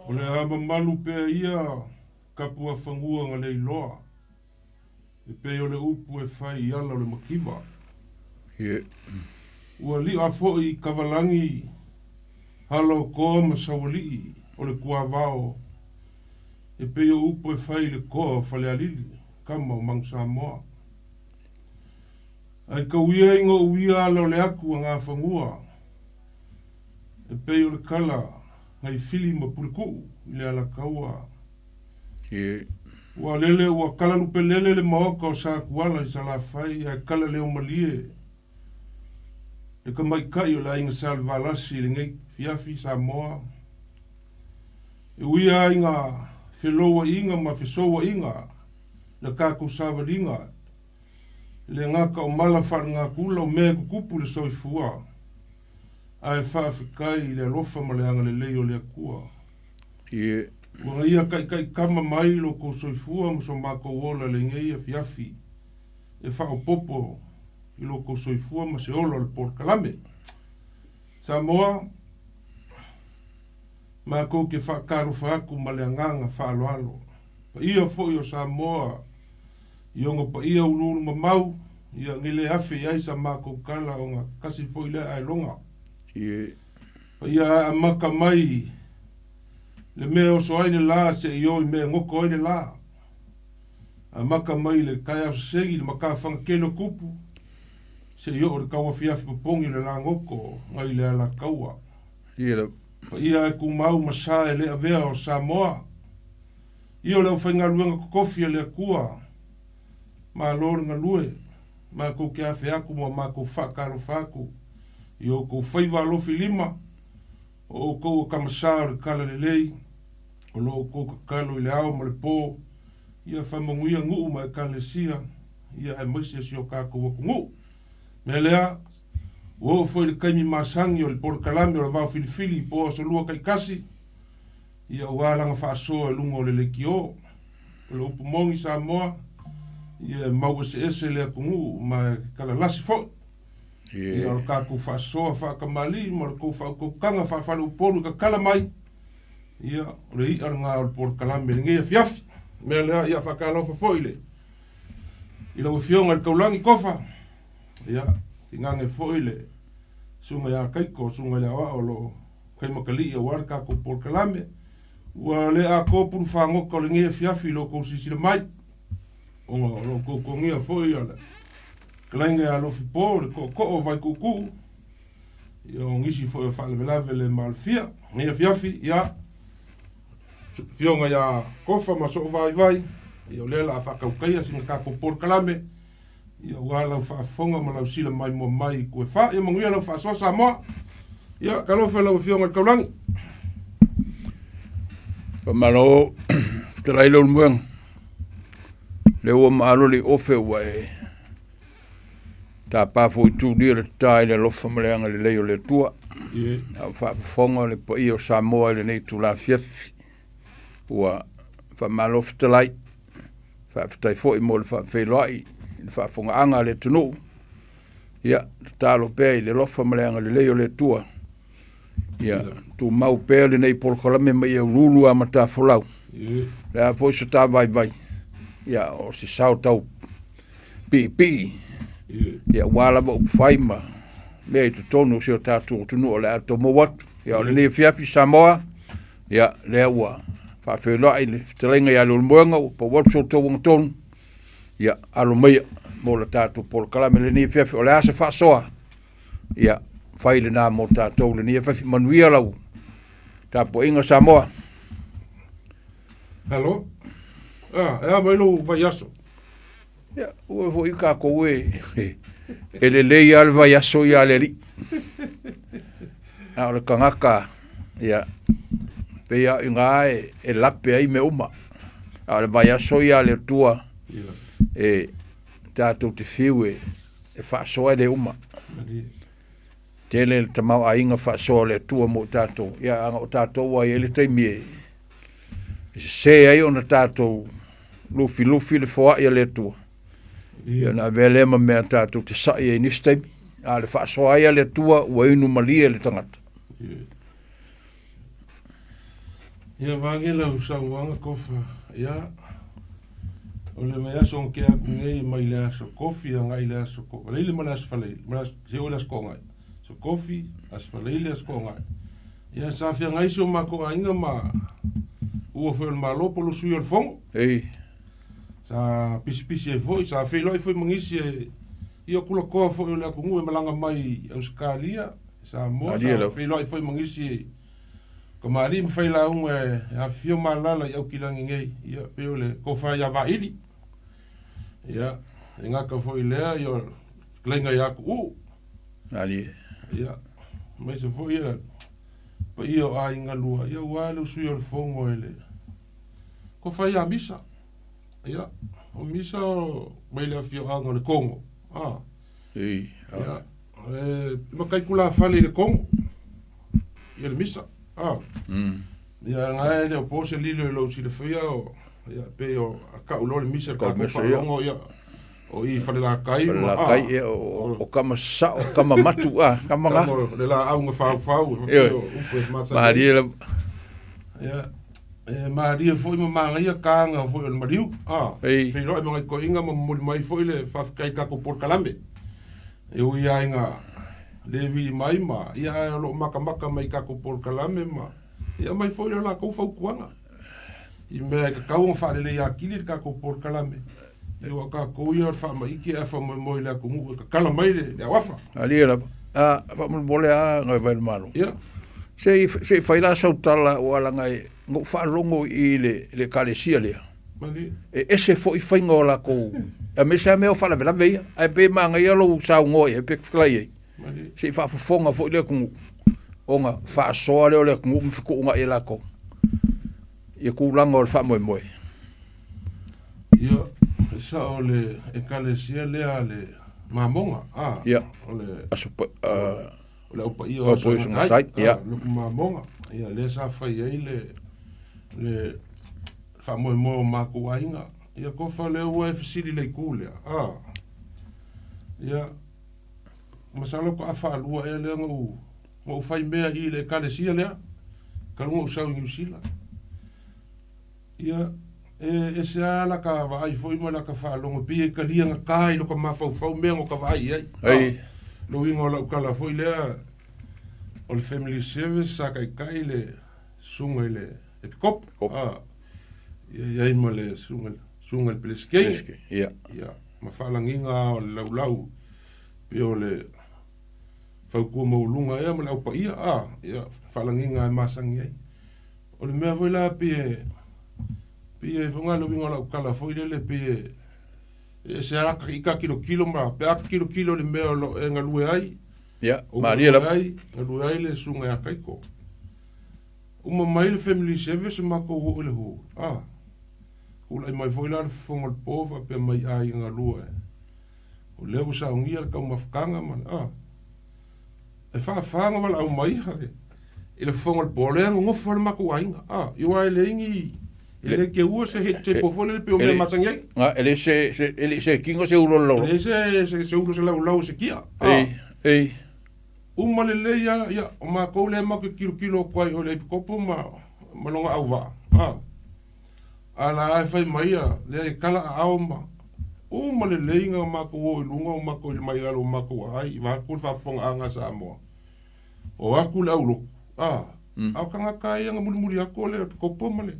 O le ama malu pea ia kapua whangua nga le iloa. E pe o le upu e whai i ala o le makiwa. Ua li a fo i kavalangi halo koa ma sawali o le kua vao. E pe o upu e whai le koa whale alili kama o Mang Samoa. Ai ka uia ingo uia ala o le aku a ngā whangua. E pe o le kala ngai fili ma puriku i le ala kaua. Ua lele ua kala lupe lele le maoka o sa kuala i sa la whai ai kala leo malie. E ka mai kai o la inga sa le valasi le ngai fiafi Samoa. E uia inga whiloa inga ma whisoa inga le kako savalinga. Le ngaka o malawhar ngā kula o mea kukupu le soifua. Ai whaafikai le alofa ma le anga le leo le akua. Ua ia kai kama mai lo ko soifua ma so mako wola le ngai a fiafi. E whao popo i lo ko soifua ma se olo le Port Kalame. Samoa, mako ke whakaro whaaku ma le anganga whaaloalo. Pa ia fo i o Samoa, i onga pa ia uluru ma mau, ia ngile afe i aisa mako kala o ngā kasi fo i le ai longa. Pa ia a maka mai, le mea oso aile la se i oi mea ngoko aile la. A maka mai le kai au segi le maka whanga keno kupu, se i o le kaua fiafi papongi le la ngoko, ngai le ala kaua. Pa ia e kumau masa e le avea o Samoa. Ia o leo whainga luenga kokofia le akua. Ma lor nga lue. Ma kou ke afe aku ma kou whakaro whaku. I o kou whaiva alofi lima. O kou kamasa o le kala le lei. O lo kou kakalo i le ao ma le pō. Ia whamanguia nguu ma e kale sia. Ia e maisia si o kako waku nguu. Me lea. O foi le kaimi masangi o le Port Kalame o le vau filifili po o solua kai kasi. Ia ualanga whaasoa e lunga o le lekio. O le upu mongi Samoa. Ia mau ese le akungu ma kalalasi fo. Ia o kako whaasoa whaakamali ma le kou whaukokanga whaafale uporu ka kalamai. Ia o le i aranga o le Port Kalame le ngea fiafi. Mea lea ia whakalofa fo ile. Ila ufionga le kaulangi kofa. Ia ngange fo ile. Sunga ya kaiko, sunga ya wa o lo kaimakali ya warka ko Port Kalame. Ua le a ko puru whangoka o le ngea fiafi lo ko sisile mai. O lo ko ngea fo i ala. Kalainga ya lofi po, le ko o vai kuku. Ia o ngisi fo e whale velave le malfia. Ngea fiafi, ia. Fionga ya kofa ma so vai. Ia o lela a whakaukaia singa ka ko Port Kalame. Ia ua lau whaafonga ma lau sila mai mo mai koe wha. Ia manguia lau whaasoa Samoa. Ia kalofa lau fionga le kaulangi. Pamalo, te lailo muang. Le ua maalo li ofe ua e. Ta pafo i tūdia le tai le lofa maleanga le leio le tua. Au whaafonga le pa i o Samoa le nei tu la fiafi. Ua whamalo fitalai. Whaafitai fo i mo le whaafeiloi. Le whaafonga anga le tunu. Ia, talo pēi le lofa maleanga le leio le tua. Ia, tu mau pēi le nei Port Kalame mai au lulu a mata folau. Le a fo so tā vai. Ia, o si sao tau pi. Ia, wala wa upwhaima. Mea i tu tonu si o tātu o tunu o le ato mo watu. Ia, o le nei fiafi Samoa. Ia, le ua. Whaafeiloi le fitalenga ia lulmuanga o pa watu so tau wang tonu. Ia, alo meia, mo la tātou Port Kalame le nia fiafi, o le asa whaasoa. Ia, whaile nā mo tātou le nia fiafi manuia lau. Tāpo inga Samoa. Hello? Ea mailo vai aso. Ia, ue fo i kako ue. E le lei al vai aso i ale li. A le kangaka. Ia, pea inga e lape ai me uma. A le vai aso i ale tua. E tātou te whiu e whaasoa le uma. Tele le tamau a inga whaasoa le tua mo tātou. Ia anga o tātou wa i ele teimi e. Se ai ona tātou lufi le whoa i le tua. Ia na velema mea tātou te sai e nisteimi. A le whaasoa i le tua ua inu malia le tangata. Ia vangela usauanga kofa. Ia. O le mai aso ke aku ngei mai le aso kofi a ngai le aso kofi. Leile ma le aso whaleile. Ma se o le aso kongai. So kofi, aso whaleile aso kongai. Ia sa fia ngai so mako ainga ma ua wheel ma lopo lo sui al fongo. Ei. Sa pisi e foi, sa whelo e foi mangisi e ia kula koa foi o le aku ngue malanga mai Australia. Sa mo sa whelo e foi mangisi e ko maari me whaila unga a fio malala i au kilangi ngei. Ia peo le kofa ia vaili. Ia, e ngaka foi lea i o klenga i aku Ali. Ia, mai se foi ia pa ia o a inga lua. Ia wale usui o le fongo ele. Kofa ia misa. Ia, o misa o mai lea fio anga le Kongo. Ei. Ia, makai kula fale le Kongo. Ia le misa. Ia ngai le pose lilo lo si le fia o ia pe o ka ulo le misa ka kofa longo ia o i fale la kai o kama sa o kama matu kama nga le la au nga fau Maria ia Maria foi Maria kanga foi o mariu fe ro me ko inga mo mai foi le fa kai ka ko por kalambe e o ia inga le vi mai ma ia lo maka mai ka ko por kalame ma ia mai foi la ko fa kuanga i me ka kau fa le ia kili ka ko por kalame e o ka ko ia fa mai ki a fa mo le ko mu ka kala mai le wafa ali la fa mo bole a ngai vai malo ia se fai la sautala o ala ngai ngo fa longo i le kalesia le e ese foi faingo la ko a me sa me o fa la vela veia ai be manga ia lo sa ngoi e pe klai se fa fonga fo le ku onga fa so le le ku mu fiku nga ela ko e ku langa o fa moi moi ia sa ole e kalesia le ale mamonga ia ole aso ole opa ia o so ngai ia mamonga ia le sa fa ia le fa moi moi ma ku ainga ia ko fa le o fsili le kule ia masalo ko afa lua e le ngo fai mea i le kalesia lea ka ngo usau New Zealand ia e se ala ka vai foi mo la ka fa longo pie ka lia nga kai lo ka mafau fau mea ngo ka vai ai lo ingo la kala foi lea o le family service sa kai kai le sunga le epikop ia ia mo le sunga le pleske ia ma falanginga o le lau pe o le fa ko mo lunga e mo la pa ia ia falanginga e masangi ai o le mea voi la pe funga lo vinga la kala foi le pe e se ara ka kilo ma pe kilo le mea lo e nga lue ai ia Maria la ai lu ai le sunga ya kaiko uma mai le family service ma ko o le ho o le mai foi la funga pova pe mai ai nga lue o le usa ungia ka mafkanga man e fa nga wala au mai hale ele fonga le bole ngo fo ma ko ainga yo ai le ngi ele ke u se hete po fo le pe o me masangai ele se kingo se ulo lo ele se ulo se la se kia ei uma le ya o ma ko le ma ke kilo kwai o le kopo ma longa au va ala ai fai mai le kala au ma uma le inga ma ko o lunga ma ko le mai alo ma ko ai va ko fa fonga anga sa mo o aku le aulo au kanga kai nga muri ako le kopo ma le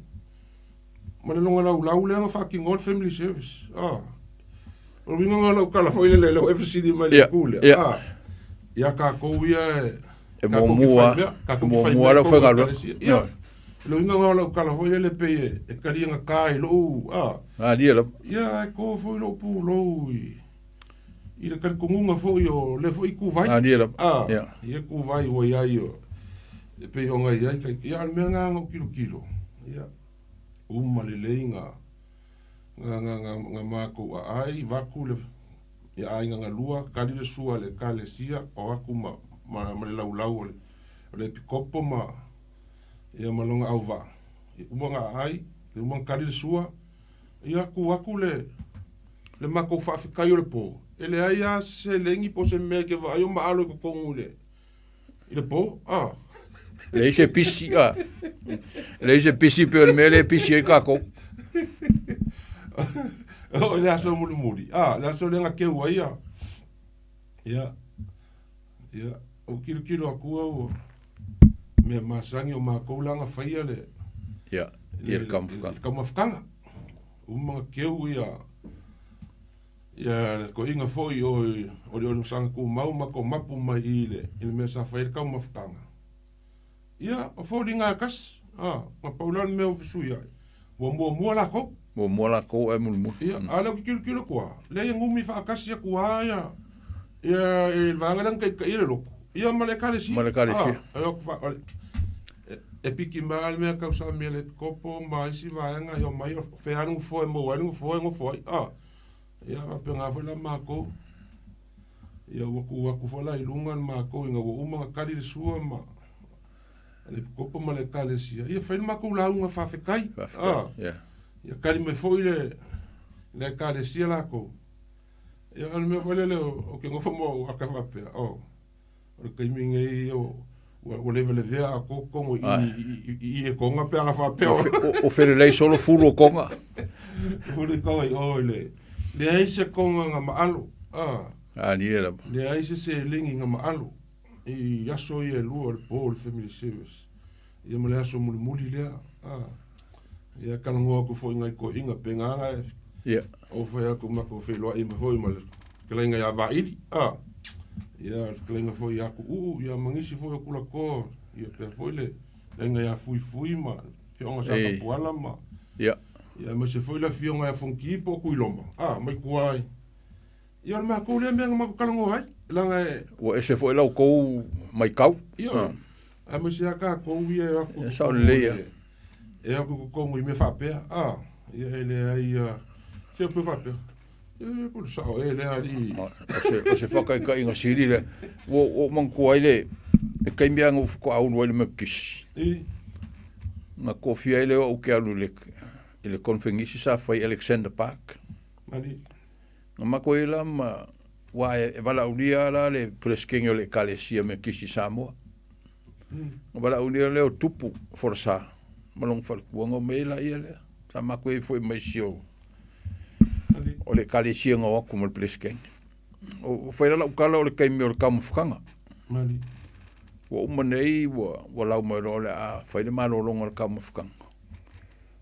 longa lau le nga fucking old family service o winga nga lau kala foi le FCD ma le kule ia ka ko ia e mo mua la foi galo lo inga nga lau kala foi le pe e kali nga kai lo dia la ia ko foi lo pu lo i le kal kongunga foi o le foi ku vai dia la ia ku vai o ia io e pe o nga ia ia me nga kilo ia le leinga nga mako ai vaku le ia ai nga lua kali le sua le kalesia o aku ma le lau le pikopo ma ia malonga au va nga ai le kali le sua ia aku le mako fa fikai le po ele ai se lengi po se me ke va yo ma alo ko ngule ile po Le se pisi Le se pisi pe le mele pisi e kako. O le aso muri. Le aso le nga ke wa ia. Ia. O kilo akua o. Me masangi o mākou langa whaia le. Ia. Ia kamafukanga. Kamafukanga. Umanga keu ia. Ia ko inga foi o le sanga ku mau mako mapu mai ile. Ile me sa whaia kamafukanga. Ia, o fo ringa kas. Ma paulan me o fisu ia. Wa mua la ko. Mua la ko e mulmu. Ia, ala ki kilo kwa. Le ngumi fa kasi kwa ia. Ia e vangalang kai ile loko. Ia malekale si. Ia ko fa e piki mal me ka usa me le kopo mai si vaanga yo mai fe anu fo mo anu fo. Ia pe nga fo la mako. Ia waku fo la ilungan mako inga wo uma kali le sua ma. Le kopo ma le kale si. Ia fe mako la unga fa fe kai. Ia kali me fo ile le kale si la ko. Ia al me fo le o ke ngofo mo akafa pe. O ke minge o le vea a kongo i e konga pe anga wha peo. O where lei solo furu o konga. Ure kawai o le. Le aise konga nga maalo. Ni era. Le aise se lingi nga maalo. I aso i e lua le po le family service. Ia ma le aso muli lea. Ia kalangoa ku fo inga i ko inga pe nganga e. Ia. O whai aku mako wheloa i ma fo i ma le. Kalainga ia wa iri. Ia klenga foi aku ia mangisi foi o kula ko ia pe foi le lenga ia fui ma fionga sa puala ma ia ma se foi la fionga ia fonki po ku iloma mai kuai ia ma ko le menga ma kalango ai langa o ese foi la ko mai kau ia ma se aka ko ia aku sa le ia aku ko mo me fa pe ia ele ai se pe fa pe por sao ele ali se foca ka inga siri le o man ko ile e kai mea ngo ko au no le makis na kofia ile o ke alu le ile konfengisi sa foi Alexander Park ali na mako ila ma wa e vala unia la le preskengo le kalesia me kisi Samoa vala unia le o tupu forsa malong fal kuongo mela ile sa mako e foi mai sio o le kalesia ngo ko mo pleskeng o foi la ukala o le kai me o kamufukanga mali o manei o lau mai role a foi le malo longo o kamufukanga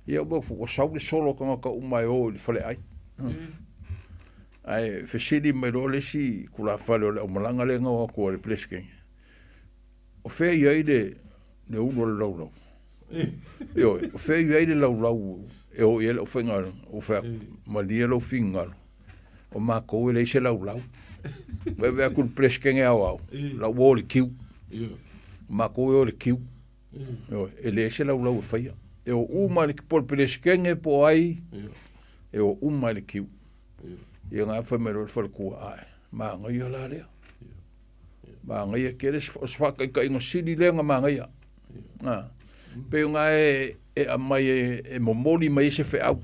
ia bo ko sauli solo ka umai o le fale ai ai fesili mai role si kula fale o malanga le ngo ko le pleskeng o fe ia ide ne uno le lau yo o fe ia ide lau e o ele o fenga o fa malia lo finga o ma ko ele se lau ve kul pleskeng au la wol kiu ma ko o le kiu yo ele se lau fa ia e o uma le por pleskeng e po ai e o uma le kiu e nga fa me ro fa ku ai ma nga ia la le ma nga ia kere fa ka ingo sidi le nga ma nga ia pe nga e mai e momoli mai se fe au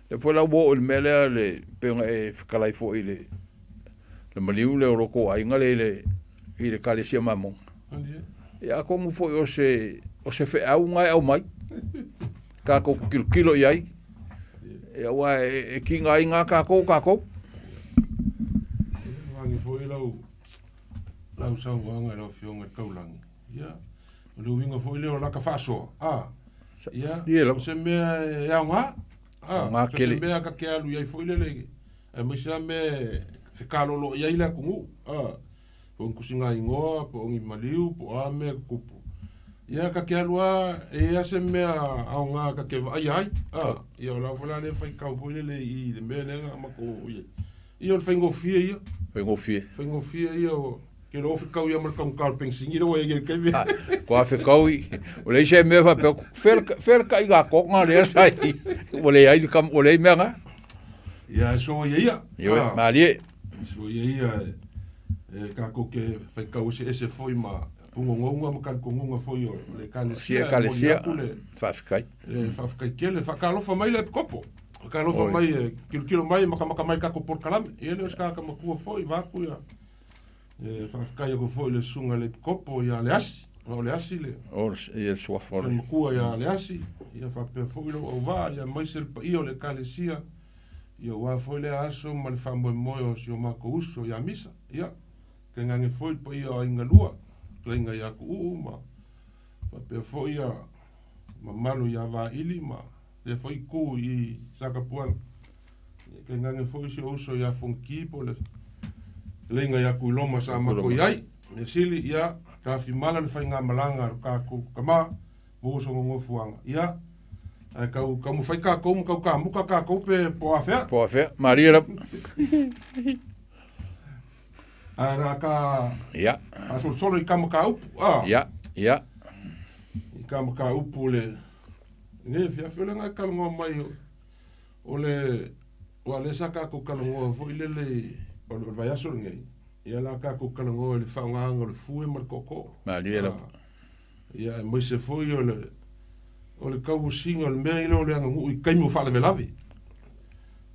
le foi la bo el mele le pe e kalai fo ile le maliu le roko ai nga le ile kalesia mamon e a como foi o se fe au nga au mai ka ko kilo ai e wa e kinga inga ka ko wangi foi lau sa wanga lo fionga kaulangi ia lu winga foi le la ka faso ia se me ia nga se me ka ke alu ia foi le e me se me se kalolo ia ila kungu po kusinga ingoa po ngi maliu po ame kupu ia ka ke alu e se me a nga ka ke ai ia la vola le fai ka foi le i le me le ma ko ia o fengo fie ia que lo fica o yamar com cal pensinho o e que vê qua fica o le se me va pe fer ka iga ko nga le sai o le ai kam o le menga ya so ia yo mali so ia ka ko que fica o ese foi ma ungonga ma kan konga foi o le kalesia fa fica que le fa calo fa mai le copo calo fa mai kilo mai ma mai ka ko por calam ele os ka ma ku foi va ku ya fa fica go foi le sunga le copo ya le as o le asi le. O ia suafa Fai makua ia le asi, ia whapea fōi lo au wā, ia maise le pa ia o le kalesia, ia wā fōi le aso ma le whamoe moe o si o mako uso, ia misa, ia. Ke ngange fōi pa ia o inga lua, inga ia ku ma whapea fōi ia ma malu ia wā ili ma le fōi ku I Sakapuana. Ke ngange fōi si o uso ia fonki po le inga ia ku iloma sa mako iai, me sili ia, ka fimala le whainga malanga ka ku kama buso ngofuanga ia ka mu fai ka ko mu ka muka ka ko pe po afea Maria la ara ka ia aso solo I kama ka upu ia I kama ka upu le ne fia fele nga ka ngo mai o le saka ko ka ngo fo ile le o vai aso ngai ia la ka ko kala ngo le whaunga anga le fue mar koko. Maria la. Ia mai se foi o le kau singa le mea ilo le anga ngu I kaimu whale velavi.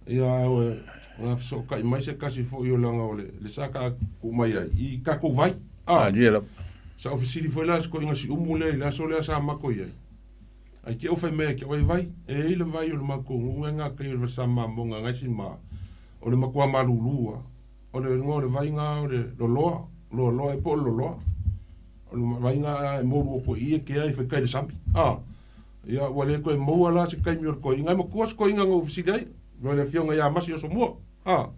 Ia o nga so kai mai se kasi foi o langa o le saka ku mai ai I kako vai. Maria la. Sa ofisiri foi la sko inga si umule la so le sa mako ia. Ai ke o fai mea ke oi vai e ile vai o le mako ngu nga kai o sa mamonga ngai si ma o le mako amalulua. O le ngore vai nga o le loloa e po loloa o le vai nga e moru o ko I ke ai whakai le sampi ia wale ko e moua la se kai mior ko inga mo kuas ko inga ngau fisigai no le fionga ia masi o so mua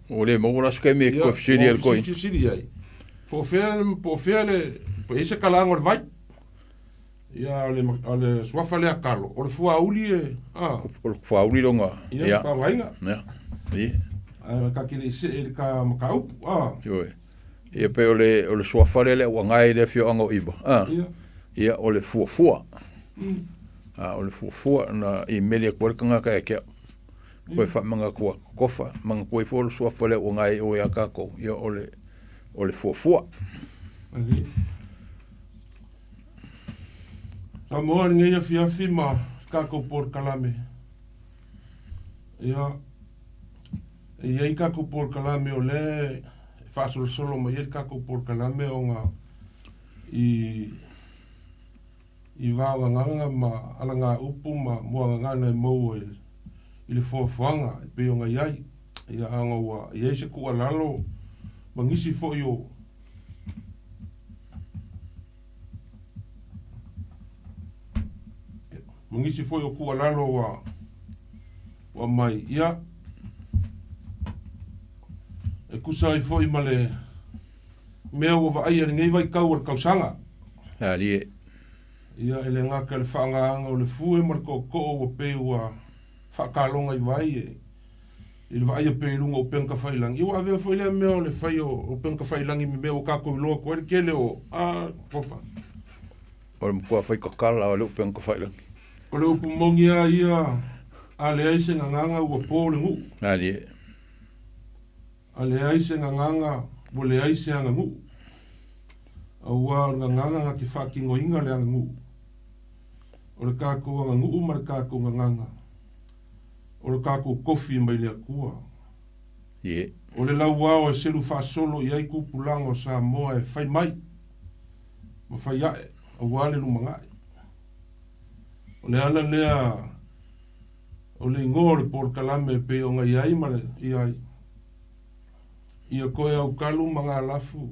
o le moua la se kai me ko fisiri el koi fisiri ai po fea le po ese kalang o le vai ia o le suafa le akalo o le fuauli e o le fuauli longa ia whainga ia ka kile se ka makau yo ia pe o le suafale le wangai le fio anga iba ia o le fuafua o le fuafua na I melia kwarkanga ka ke ko fa manga ko kofa manga ko fo suafale wangai o ya ka ko ia o le fuafua sa mo ni ia fia fima ka ko por kalame ia ia I kako por kalame o le faso solo ma ia kako por kalame o nga I va nganga ma alanga upu ma mo ngana mo I le fofanga pe o nga iai ia anga wa ia se ku alalo mangisi fo yo mangisi fo yo ku alalo wa mai ia e kusa I foi male mea ua vai ani ngai vai kau ar kausanga ali ia ele ngaka le whaanga o le fue mar ko o pe ua whakalonga I vai I le vai a pe lunga o penka whailangi iwa avea foi lea mea o le whai o penka whailangi mi mea o kako I loa koe kele o kofa o le mkua whai kakala o le penka whailangi o le upu mongia ia a le aise nganganga ua po le ngu ali a le aise nganganga mo le aise anga ngu a ua nganganga nga ki whakingo inga le anga ngu o le kako anga ngu ma le kako nganganga o le kako kofi mai le akua o le lau wao e seru whasolo I ai kupulango sa moa e whai mai ma whai ae a wale lumangai o le ala lea o le ngore por kalame pe o ngai ai ma le I ai ia koe au kalu mga lafu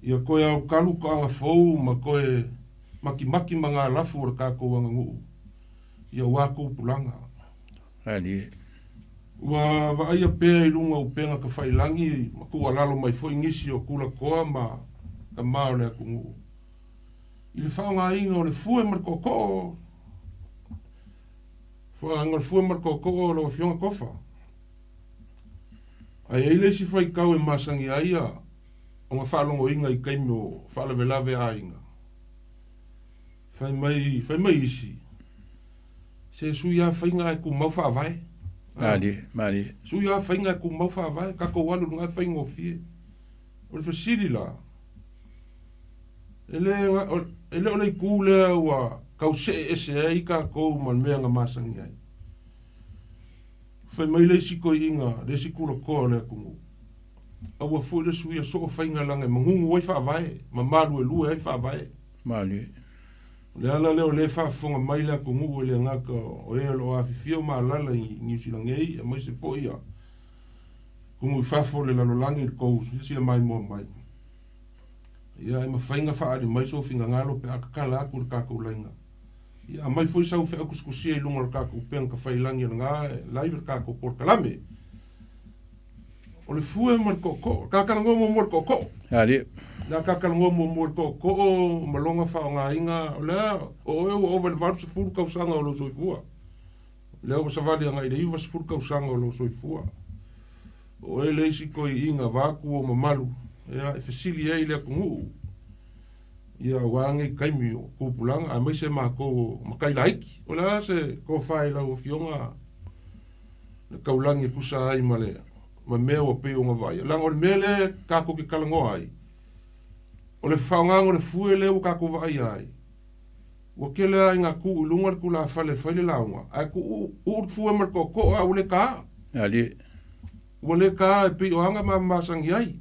ia koe au kalu ka anga fou ma koe maki mga lafu or kako anga ngu ia wako pulanga ali wa ia pea I lunga upenga ka whailangi ma kua lalo mai foi ngisi o kula koa ma ka mao le aku ngu I le whaonga inga o le fue mar koko whaonga le fue mar koko o le fionga kofa ai ele si fai kau e masangi aia o nga whalongo inga I kaimi o whalavelave a inga fai mai isi se suia whainga e ku mau whaavai mali suia whainga e ku mau whaavai kako walu ngai whainga o fie o le whasiri la ele ole I kūlea ua kau se ese ai kako man mea nga masangi ai fai mai le siko inga le sikula ko le kungu awa foi le suia so fainga langa mangungu wai fa vai ma malu e lue ai fa vai Mali. Le ala leo le whaafonga mai la ko ngu le ngaka o e lo a fifio ma lala i New Zealand ngei, a mai se po ia. Kungu whaafo le lalo langi i kou, sila mai mo mai. Ia e ma whainga whaari mai so finga ngalo pe akakala aku le kako lainga. Ia mai foi sau whea kuskusia i lunga le kako peang ka whailangi na ngā laive le kako porkalame. O le fue mo le koko, kakala ngomo mo le koko. Ali. Na kakala ngomo mo le koko, malonga whao ngā inga, o lea, o eo o le varu se furu kausanga o lo soifua. Leo o savali a ngai le iwa se furu kausanga o lo soifua. O e leisi koi inga vaku o mamalu, ea e fesili e le kungu. Ia wange kaimi o kupulanga, a mai se mako makai laiki, o lea se ko whae lau o fionga, le kaulangi kusa ai malea. Ma mea o pe o nga vai. Lang o le mele kako ki kalango ai. O le whaongang o le fue leo kako vai ai. O ke lea inga ku ulunga ku la fale fale launga. Ai ku ur fue mar koko a ule ka. Ali. O le ka e pe o anga ma masangi ai.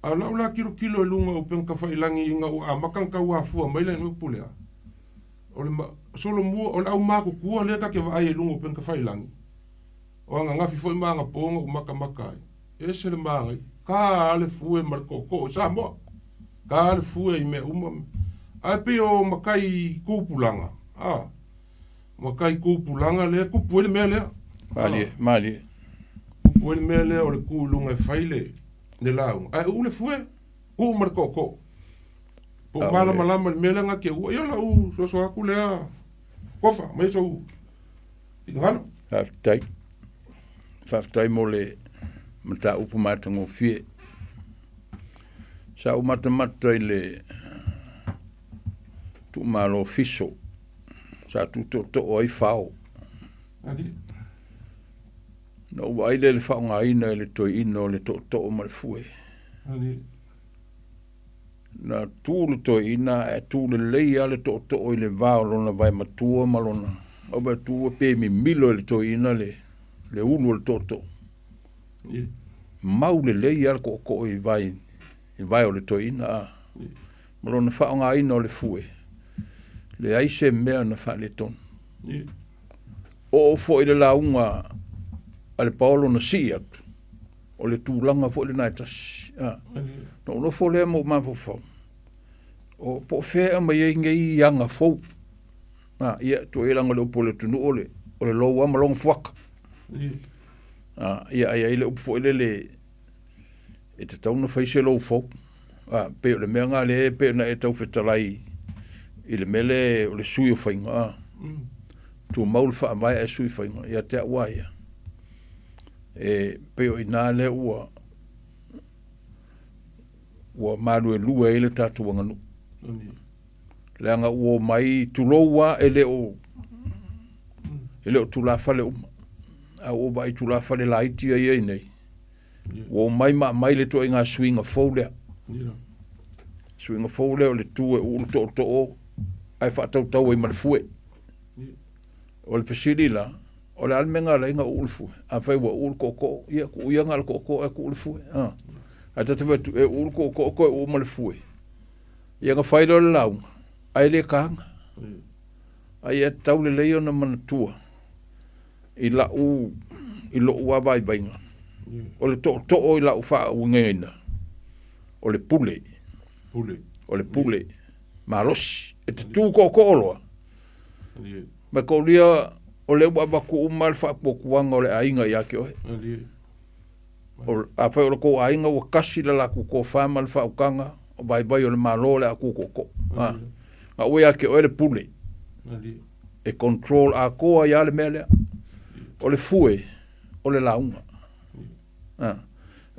A la kilo kilo lunga o penka whailangi inga o a makanka ua fua maila inu pulea. O le solo mua o le au mako kua le ka ke vai e lunga o penka whailangi. O anga ngafi foi manga ponga o maka makai. E se le manga. Ka ale fue marko ko sa mo. Ka ale fue i me uma. Ai pe o makai kupulanga. Ah. Makai kupulanga le kupu ele mele. Mali. Kupu ele mele o le kulunga faile de lau. Ai ule fue. U marko ko. Po mala malama le mele nga ke u. Ia la u so aku lea. Kofa, mai so u. Tingalo. Whaftai mo le mata upu matango fie. Sa u mata i le tu malo fiso. Sa tu to oi whao. Adi. No wai le whaonga ina le toi ino le to o malfue. Adi. Na tūle toi ina e tūle leia le to o le vao lona vai matua malona. O ba tua pe mi milo le toi ina le ulu le toto. Mau le lei al ko i vai o le toina. Malona whaonga ina o le fue. Le aise mea na wha le ton. O fo i le launga a le paolo na siat. O le tūlanga fo le naitas. No fo le mo mawhawhau. O po whea mai e ngei ianga fau. Ia tu e langa le upo le tunu o le loa malong fuaka. Ia le upo le e te tauna whaise lo fau. Pe o le mea ngā le pe na e tau whetalai i le mele o le sui o whainga. Tu maul wha mai e sui whainga. Ia te awa ia. Pe o i nā le ua maru e lua e le tātu wanganu. Leanga ua mai tuloua e le o tula whale uma. A o vai tula whale la iti ai nei. O mai le to inga swinga fōlea. Swinga fōlea o le tue ulu to o. Ai whaatau e marfue. O le pesiri la. O le almenga la inga ulu fue. A whai wa ulu koko. Ia ku uianga le koko e ku ulu fue. A tata wetu e ulu koko e ulu marfue. Ia nga whai lo le launga. Ai le kaanga. Ai e tau le leo na manatua. I lo ua vai bainga. O le to o i la ufa ungeina. O le pule. O le pule. Marosi. E te tū ko oloa. Ma ko lia o le ua waku umal wha pokuanga o le ainga i ake oe. A whai o le ko ainga ua kasi la laku ko whamal wha ukanga. O vai o le malo le aku koko. Ma ue ake oe le pule. E control a koa i ale mea o le fue, o le launga.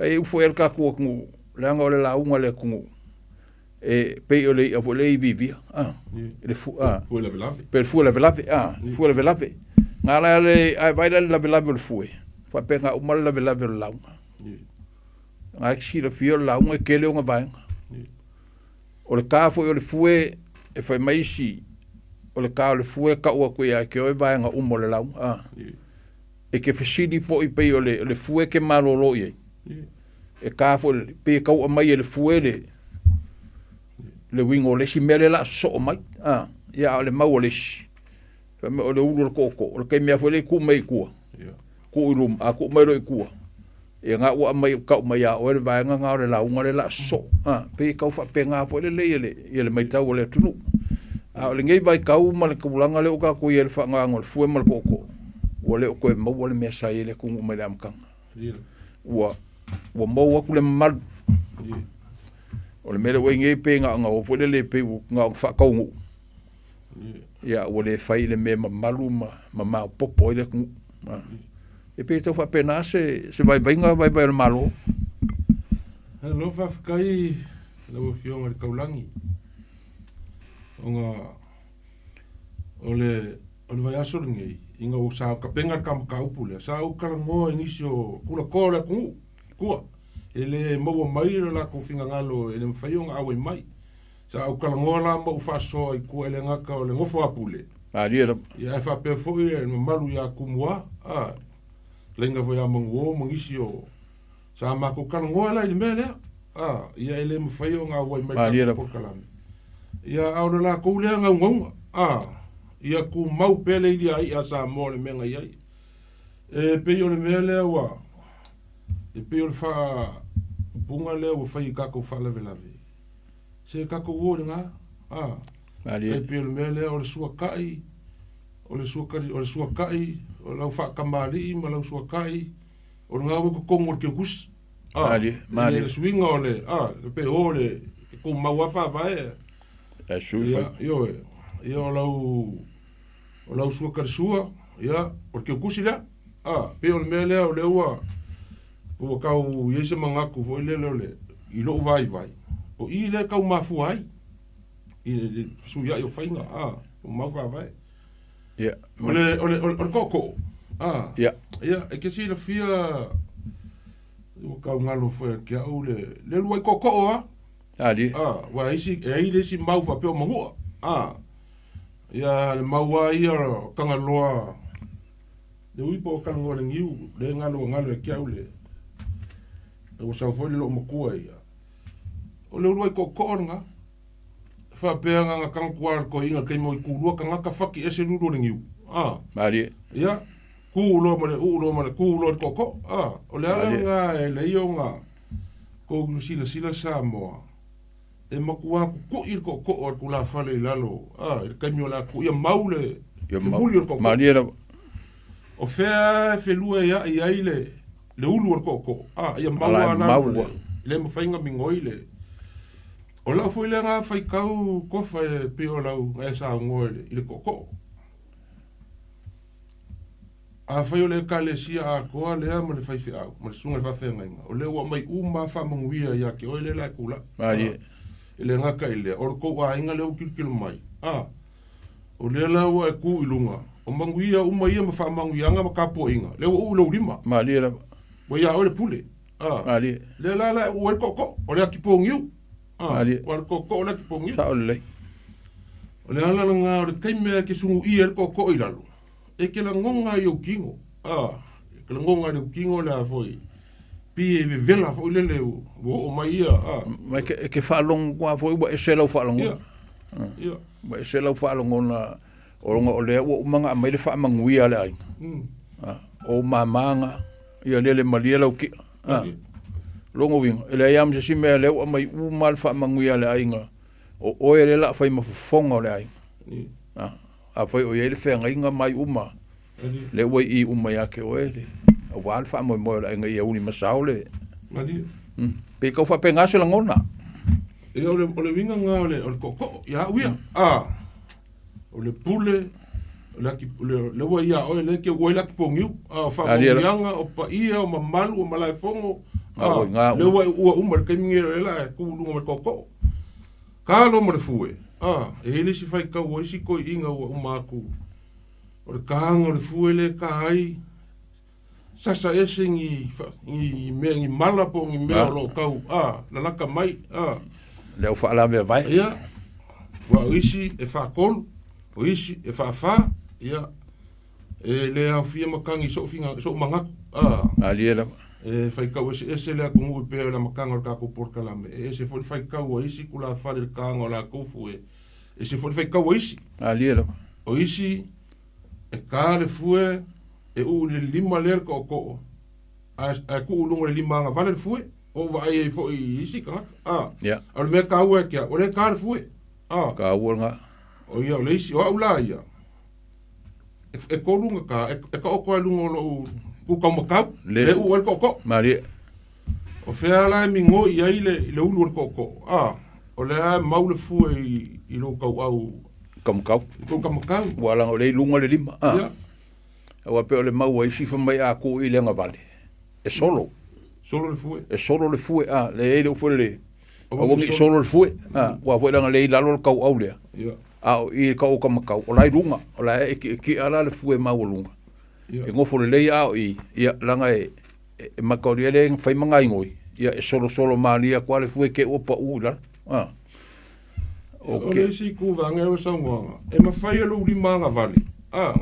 E ufo el ka kua kungu, leanga o le launga le kungu. E pei o le i vivia. Fue lave lave. Pe le fue lave lave, fue lave lave. Ngā la ai vai le lave lave o le fue. Fa pe ngā umar lave lave o le launga. Ngā kisi la fio le launga e kele o ngā vaenga. O le ka foi o le fue, e fai maisi, o le ka o le fue ka ua koe a ke oi vaenga umo le launga. E ke fesidi fo i pei o le fue ke marolo i. E ka fo pe ka o mai le fue le le wingo le si mele la so mai ia le mau le si fa me o le ulu ko o ke me fa le ku mai ku ku ilum a ku mai ro ku e nga wa mai ka mai ya o le vai nga le la unga le la so pe ka fa pe nga fo le le mai tau le tunu a le ngai vai ka ma le kulanga le o ka ku ye fa nga ngol fu mal ko o le ko mo o le me sai le ku mai am kan wa mo wa ku le mal o le mele wei ngai pe nga o fo le pe nga fa ka ngu ya o le fai le me malu ma popo le ku e pe to fa pena se vai le malo lo fa kai lo fiong le kaulangi onga ole vai aso ngai inga o sa ka penga ka upule sa o kala mo inisio kula kola ku ele mo mai la ko finga ngalo ele mfaiong awe mai sa o kala ngola mo fa so i ku ele ngaka ole ngofo apule dia ya fa pe fo e malu ya kumwa lenga vo ya mongo mongisio sa ma ko kala ngola ile mele ya ele mfaiong awe mai ko kala ya au la ko le nga ngonga ia ku mau pele ia ia sa mo le menga ia pe yo le mele wa pe yo fa bunga le o fai ka ko fa le velave se ka ko wo nga pe yo le mele o le suakai o le suakai o la fa kamali ma la suakai o nga ko kongo ke kus mali le swinga ole pe ole ko mau fa vai yo o lau sua karsua ia porque o kusila pe o mele o leua o kau yese mangaku foi le i lo vai o i le kau mafu ai i su ia yo fainga o mafu vai o koko ia e ke si la fia o kau ngalo foi ke au le luai koko wa isi e ai le si mau fa pe o mangua ia le maua ia kanga loa le uipo kanga ngole ngiu le ngalo e kia ule o sa foi le lo makua ia o le uruai ko koronga fa pea nga kanga kuar ko inga kei mo i kurua kanga ka faki ese lulu le ngiu ia kuulo male koko o le ala nga e le iyo nga ko sila sa moa e makua ku ir ko o kula fale lalo il camion la ku ia maule muli ko o fe lua ia ile le ulu ko ia maula le mo fainga mingoile o la foi le nga fai kau ko fa pe o la e sa ngoile ile ko fai le kalesia ko le mo le fai fi mo le sunga fa fe nga o le wa mai uma fa manguia ia ke o le la kula ele ngaka ele or ko wa inga le ukil mai o le la wa ku ilunga o manguia uma ia ma fa manguia nga makapo inga le o lo lima malia bo ya o le pule malia le la o el koko o le akipongiu o le koko o le akipongiu sa o le ala nga o le kaime ke sungu i el koko ilalo e ke la ngonga i o kingo ke la ngonga i o kingo la foi pi vela fo le o mai mai ke fa long kwa fo e se lo fa long ba se lo fa long na o le o manga mai le fa manguia le ai o mamanga ia le malia lo ki longo wing ele yam se sime le o mai u mal fa manguia le ai nga o ele la fa mafonga le ai fa o ele fe nga mai uma le o i uma ya ke o ele o wal fa mo le nga ia uni masaule pe ko fa penga se la ngona e o le winga nga o ko ya uia o le pule le wa ia o le ke o la pongiu fa yanga o pa ia o mamalu o malai fongo le wa o umar ke mingere la ku lu mo ko ka lo mo le fue ele si fai ka o si ko inga o maku o le kanga o le fue le ka ai sasa ese ngi me mala po ngi me lo kau la laka mai le o fa la me vai ia wa isi e fa kol o isi e fa ia e le a fia makangi so finga so mangaku Ali la. E fai kau ese le ko ngu pe la makanga ka ko por kala me. Ese foi fai kau isi kula fa le kanga la ko fu e. Ese foi fai kau isi. Ali la. O isi e ka le fue e u le lima le ko ko. A ku lu le lima nga vale fue. O vai e foi isi ka. Ya. Al me ka u e kia. O le ka le fue. Ka u nga. O ia o le isi o aula ia. E ko lunga ka e ka o ko lunga lo ku ka makau le u el koko Mari. o fea la mi ngo ia ile ulu el koko o le a mau le fu i lo kau au Kam kau. ko ka makau Wala o le lunga le lima. ia Wa pe o le mau ai si fa mai a ko ile nga vale. E solo. solo le fu E solo le fue le ele o foi le. O ngi solo le fue wa foi nga le lalo kau au le. ia I ka o ka makau o lai lunga o lai ki ala le fue mau lunga. E ngofo le lei ao i ia langa e makauri ele fai manga ingoi ia e solo malia kwa le fue ke opa ula o le si ku vanga o sangwanga e ma fai lo lima nga vale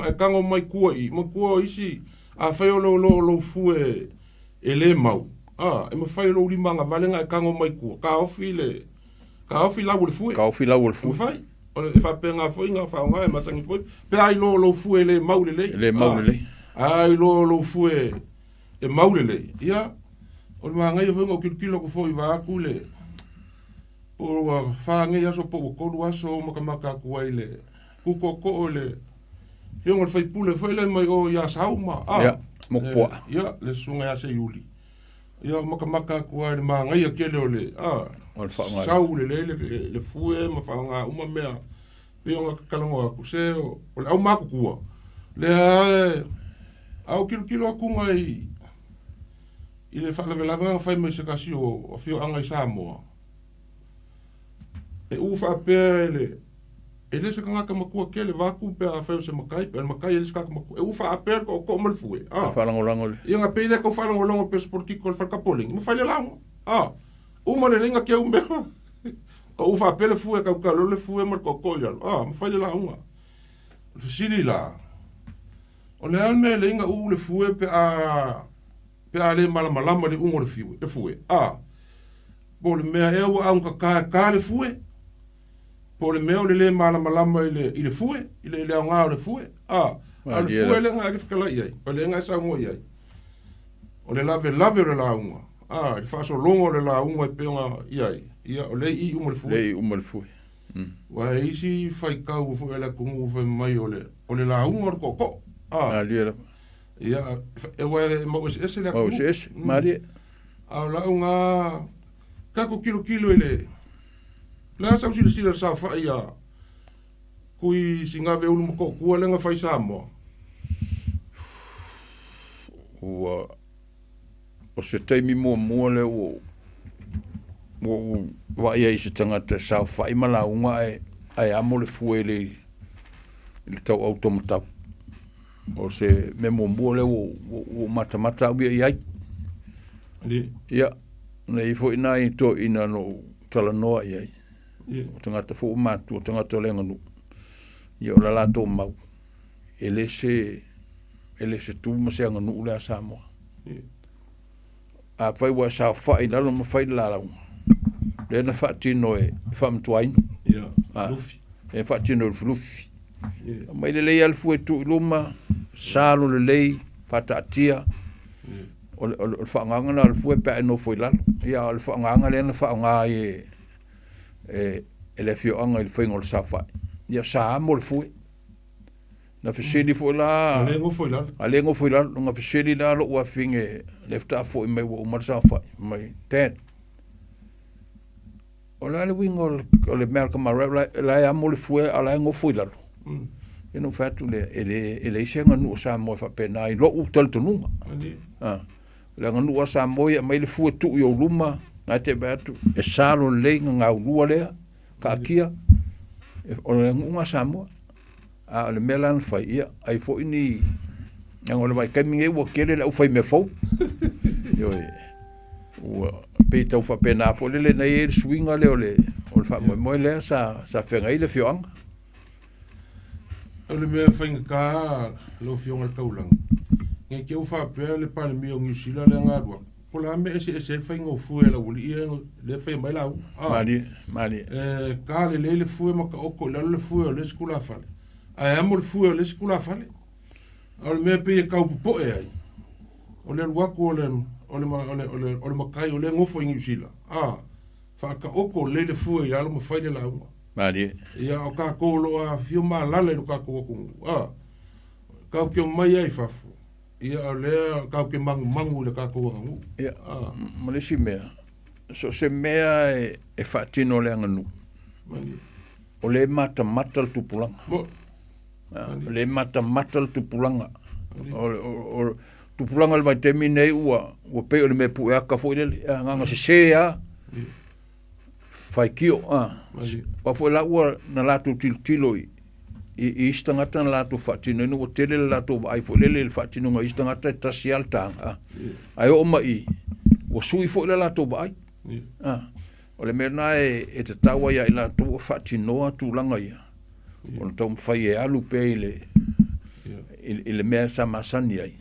e kango mai kua i ma kua isi a fai lo fu e le mau e ma fai lo lima nga vale nga kango mai kua ka ofi la le fu ka ofi la le fu fai o le fa penga foi nga fa nga e masangi foi pe ai lo fu e le mau le mau le ai lo fu e mau le ia o le manga ia vengo kilo ko foi va ku le o fa nga ia so po ko lu aso mo ka maka ku ai le ku ko le vengo fai pule foi le mai o ia sauma ia mo po ia le sunga ia se yuli ia mo ka maka ku ai le manga ia kele o le o le fa nga sau le fu e ma fa nga uma mea pe o kalongo ku se o le au maku ku le au kilo aku ngai ile fa la vanga fai me se kasi o fio anga i Samoa e u fa pele ele se kanga ka makua kele vaku pe a fa se makai pe makai ele se ka makua e u fa per ko mal fue fa lango ia nga pe ko fa lango pe sporti ko fa kapoling me fa le lango u ma le linga ke u me ko u fa pele fue ka lo le fue mar ko ya me fa le lango sili la o le alme le inga u le fue pe a le malama le ungo le fiu e fue po le mea e wa unga ka le fue po le mea le malama ile fue ile nga le fue le fue le nga ke kala ia o le nga sa ngo ia o le lave le la unga le fa so longo le la unga pe nga ia o le I ungo le fue wa isi fai ka u fu ele ku fu mai o le la unga ko ali la ia e wa mo ese le o ese mari la unga ka ko kilo ile la sa usi le sa fa ia kui singa ve ulu ko ku le nga fai sa mo o se taimi mo le o wa ia se tangata sa fa i mala unga ai amo le fuele il tau automata o se me mo le o mata u ia ia nei fo ina I to ina no tala noa ia o tangata fo matu o tangata lenga nu ia o la to mau ele se tu ma se nganu le Samoa a fai wa sa fa ina no ma fai la le na fa tino e fa mtuain ia lufi e fa tino flufi mai le al fu tu luma salo le lei patatia o fa nganga na fu pe no foi la ia o fa nganga le na fa nga ele fio anga il foi ngol safa ia sa mo fu na feseli fu la ale ngo foi la nga feseli la lo wa finge lefta fu mai o mar safa mai tet o la le wingo o le merka ma la amo le fu ala ngo foi la e no fatu ele senga no sa mo fa pena I lo u tel tununga le nganu sa mo ia mai le fu tu yo luma na te batu e salo le nga lua le ka kia o le ngunga sa mo le melan fa ia ai fo ini ngo le vai kaminge wo kele le u fai me fo yo o pe tau fa pena fo le na e swinga le o fa mo le sa fenga ile fiong o le mea whainga ka lo fionga kaulang nge ke ufa pe le pa le mi o ngisila le ngadwa pola me ese fa ngo fu la uli le fa mai la mali ka le fu ma ka oko le fu le skula fale ai amo le fu le skula fale al me pe ka po e ai o le wako ole makai o le ngofo ngisila fa ka oko le fu ya lo mo fa le la mali ia o ka ko lo a fiu ma la le ka ko ka ke mai ai fafu ia le ka ke mangu le ka ko ngu ia malesi mea so se mea e fatino le nganu o le mata tu pulanga le mata tu pulanga o tu pulanga le mai termine ua pe o le me pu ka fo le nganga se ya fai kio pa fo la ua na la tu tiloi i istangata na la tu fatino no tele la tu ai fo le fatino nga istangata tasial tanga ai o mai o sui fo la tu vai o le mena e te tawa ia ila tu fatino tu langa ia o tom fai e alu pe ile mea sa masani ai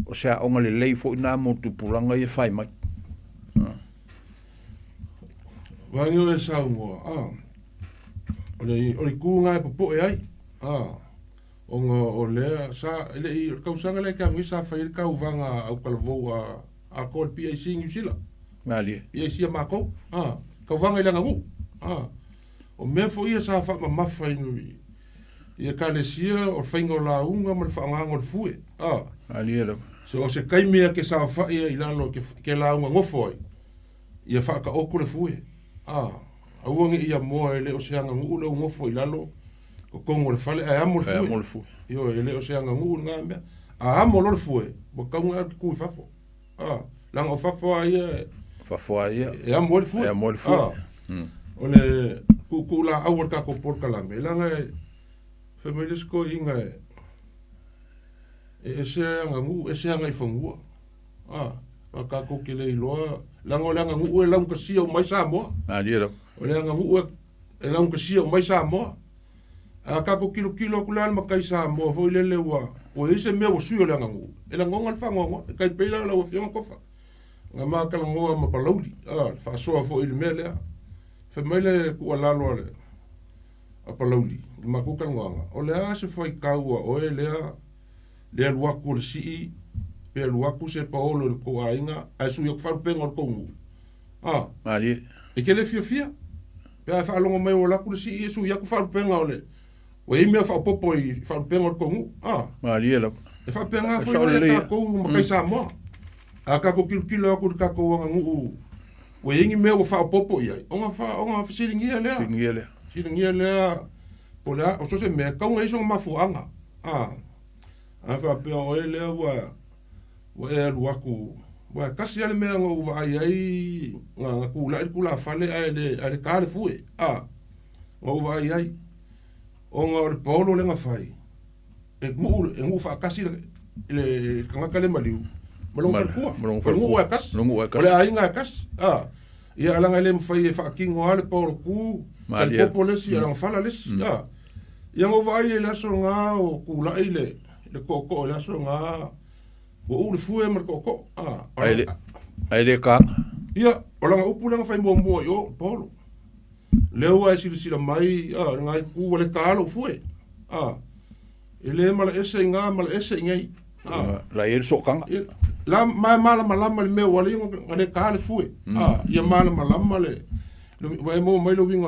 o sea onga le lei fo na mo tu pulanga ia fai mai wango e sa mo o le kunga e popo e ai o le sa ele i kausanga le ka ngisa fai ka uvanga au kalvo a kol PIC ngisila mali PIC mako ka uvanga ile ngu o me fo ia sa fa ma fai no ia ka le sia o faingo la unga mo fa ngangol fue ali ele so se kai mea ke sa fa ia ilalo ke la unga ngofo ia fa ka okule fue auangi ia moa ele o seanga ngu le ngofo ilalo ko kongo le fale ai amo le fu yo ele o seanga ngu nga me amo le fu bo ka nga ku fafo lang o fafo ai e amo le fu o le ku la awor ka ko por kala me lang families ko inga e seanga i fongu ka ko kele loa langa ngu e lang ka sia o mai sa mo ali ele o le anga ngu e lang ka sia o mai sa mo ka ko kilo kula ma kai sa mo fo le wa o ise me o suyo le anga ngu e la ngonga fa ngonga kai pe la o fianga kofa nga ma ka ngonga ma palaudi fa so fo il mele fe mele ku ala lo le a palaudi ma ku ka ngonga o le a se foi kaua o le lua ku le si pe lua ku se paolo ko ainga a su yo fa pe ngor ko ngu ali e ke le fia pe fa longo mai o la ku si su ya ku fa pe ngole o i me fa popo i fa pe ngor ko ngu ali ele e fa pe nga fo le ka ko ma kai sa mo a ka ko kilo ku ka ko ngu o ingi me o fa popo ia onga fa siringia le o la o so se me ka ngai so ma fuanga a fa pe o ele wa e lua ku wa kasi ale me ngo wa ai nga ku la fale ale ka le fue ngo wa ai o nga o polo le nga fai e ngu fa kasi le kanga kale maliu malong fa ngu wa kas ole ai nga kas ia alanga le fai fa kingo ale polo ku le popole si ala fala le ia ngo wa ai le so nga o ku la ile le koko le so nga o ule fue mar koko ai le ka ia ola nga upu nga fai mo yo polo leo ai sila mai nga ku le ka lo fue ele mala ese ngai la ir so kanga la mala me wali nga le ka le fue ia mala le vai mo mai lo vinga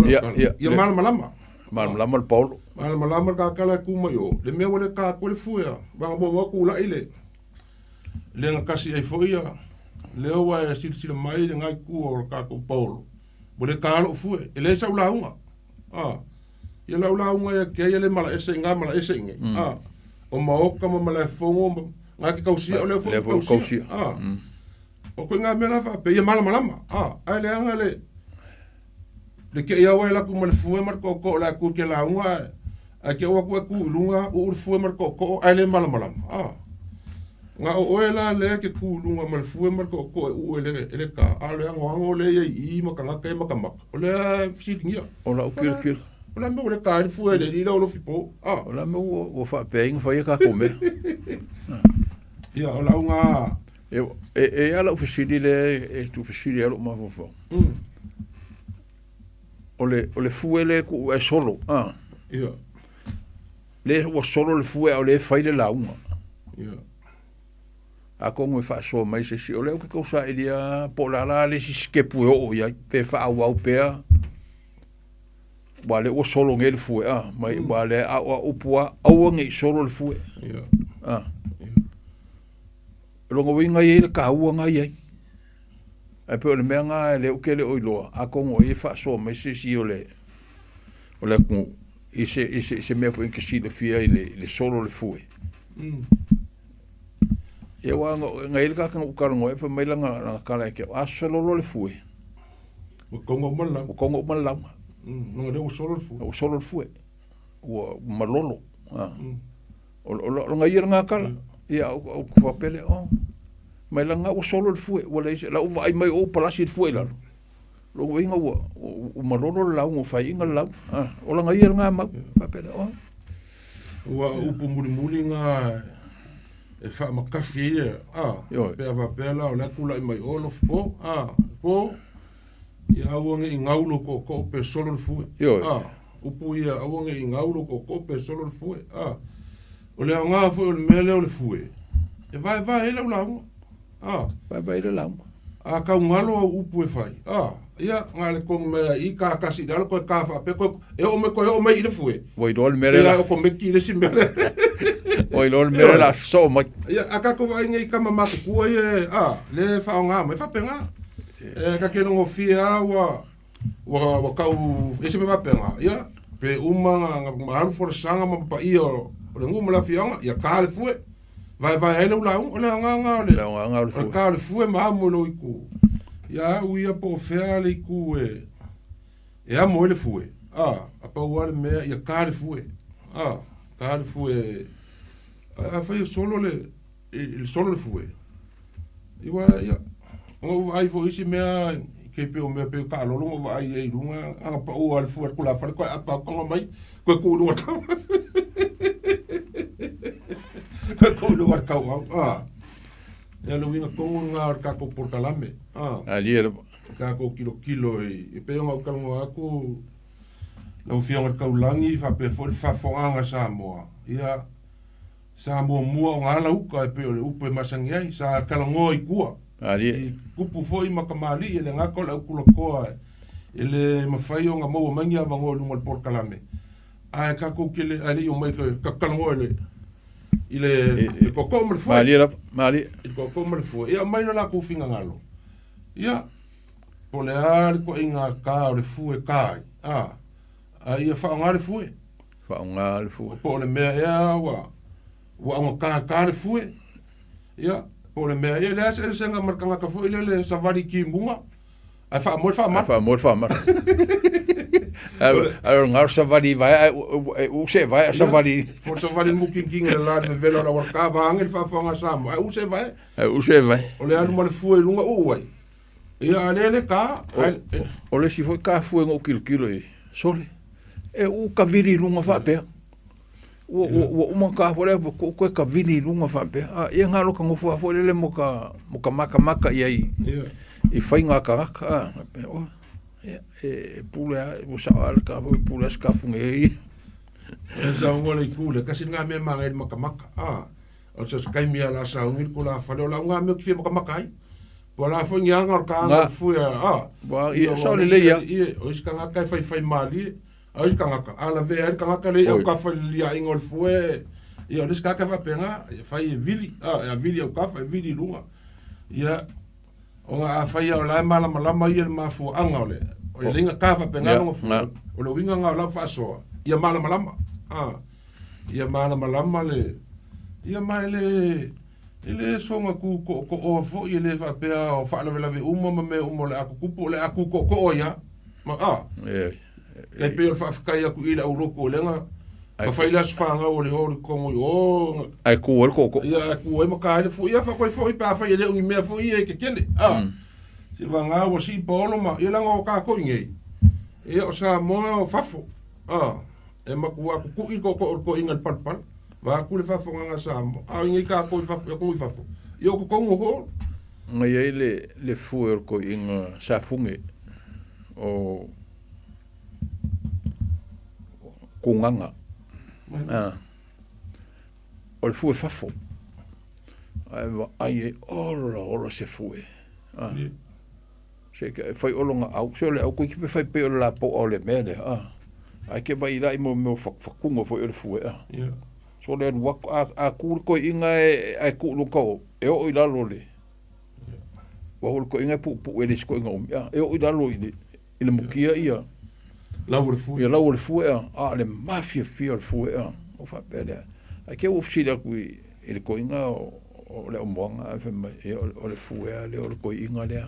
ia mala el polo mala ka kala ku mo yo le me wale ka ku le fue ba mo ku la ile le nga kasi ai foia leo wa sila mai le ngai ku o ka ko polo bo le kalo fue ele sa ula unga ia la unga ke ia le mala ese nge o maoka ma mala fongo nga ke kausia o le fongo kausia o ko nga mena fa pe ia mala ai le anga le ke ia wa la ku mal fue mar ko la ku ke la unga a ke wa ku lunga o fue mar ko ai le mala nga o ela le ke kulunga mal fue mar ko o ele ka ale ngo le i ma ka ka ma ka ma o le fitingia o la kir o la me le ka fue le lo fipo o la me o fa peng fa ka come Ia, o lau ngā. E ala ufisiri le, tu fisiri alo mafofo. O le fue le ku e solo, Ia. Le o solo le fue o le fai le launga. Ia. A kongo e fa so mai se si o le o ke kausa e dia po la le si skepu o ia pe fa au pea. Wale o solo nge le fue, mai wale a upua au nge solo le fue. Ia. Longa winga ye le ka uanga ye. E pe o le mea ngā le uke le oiloa. A kongo e fa so mai se si o le ku i se mea fu inke si le fia i le solo le fue. E wanga ngai le kakanga ukarango e fa mai langa kala ke a solo le fue. O kongo malau. O kongo malau. No le o solo le fue. O solo le fue. O malolo. O ngai nga kala. Ia o papele o. Mai langa o solo le fue. Wala ise la uva ai mai o palasi le fue la. Lo inga o malolo la o fai inga la. O langa ia nga ma papele o. Ua upu muri nga e fa makafi pe va pela o la kula mai olo po po ia wonge i ngaulo ko pe solo le fue upu ia wonge i ngaulo ko pe solo le fue o le nga fu le mele o le fue e vai ele o la vai le la a ka ngalo upu e fai ia ngale ko me I ka kasi dalo ko ka fa pe ko e o me I le fue voi do le mele la ko me ki le simbele oi lo mele la so mai ia aka ko vai ngai kama ma ku ye le fa nga me fa penga ka ke no fia wa ka ese me va penga ia pe uma nga ma for sanga ma pa io le ngum la fia nga ia ka le fue vai ele la o le nga le fue ka le fue ma mo lo iku ia uia po fea le iku e amo le fue a pa wa me ia ka le fue ka le fue fai solo le fue iwa ia o ai fo isi mea ke pe o mea pe ka lo lo vai e lunga a pa o al fue kula fa ko pa ko mai ko ku lu ka ko lu ka ya lo vinga ko nga ka ko por kalame ali ka ko kilo e pe nga ka ngo aku lo fianga ka ulangi fa pe fa anga sa mo ia sa mo mua ngala uka e pe o upe masangiai sa kalango I kua ali kupu foi makamali ele ngako la ukula koa ele mafai o nga mo mangi avango lunga por kalame a ka ko kile ali o mai ka kalango ile ko ko mo foi mali ko ko mo foi ia mai no la ku finga ngalo ia polear ko inga ka o le fue kai ia fa ngale fue po le mea ia wa ngo ka le fue ia po le mea ia le se senga markanga ka fue le savari ki munga a fa mar a ngar savari vai o se vai savari por savari muking king la me velo la wa ka va ngel fa nga sam o se vai o le anu mal fue lunga wai ia le ka o le si foi ka fue ngo kilo sole e o ka viri lunga fa pe o ka fole ko ka vini lunga fa pe e ngalo ka ngo fa fole le mo ka maka i fai nga ka e pula o sa al ka pula ska funge e sa ngole kule kasi nga me manga maka o sa skai mi ala sa ngil kula fa lo la nga me ki maka ai Pola foi nga ka foi ba i so le ia o iska nga kai fai mali o iska nga ala ve el ka le o ka foi lia ingol foi i o iska ka fa penga fai vili vili o ka fai vili lunga ia o nga fai o la mala ia ma fu anga ole o le linga ka fa penga no fu o lo winga nga la fa so ia mala ia mala le ia mai le ele songa ku ko o fo ele fa pe o fa la ve uma me le aku kupo le aku ko ya ma e pe fa ka ya ku ila uro ko lenga ka fa ila fa nga o le ho ko o ai ku ko ya ku e ma ka le fu ya fa ko fo pa fa ele un me fo e ke kele se va nga o si polo ma ila nga o ka ko nge e o sa mo fa fo e ma ku aku ku ko inga palpal va ku le fafonga Samoa a ngi ka ko fafo yo ko kongo ho ngai ai le fuer ko inga safunge o kunganga o le fue fafo ai ora se fue se que foi olonga au se le au ko ki foi pe la po o le mele ai ke vai lai mo fakungo foi le fue so le wa a ku ko inga ai ku lu ko e o ila lo le wa ko inga pu ele ko inga e o ila lo ile mukia ia la le fue le mafia fia le fue o fa pele ai ke o fsila ku ele ko inga o le omonga fe o le fue le o ko inga le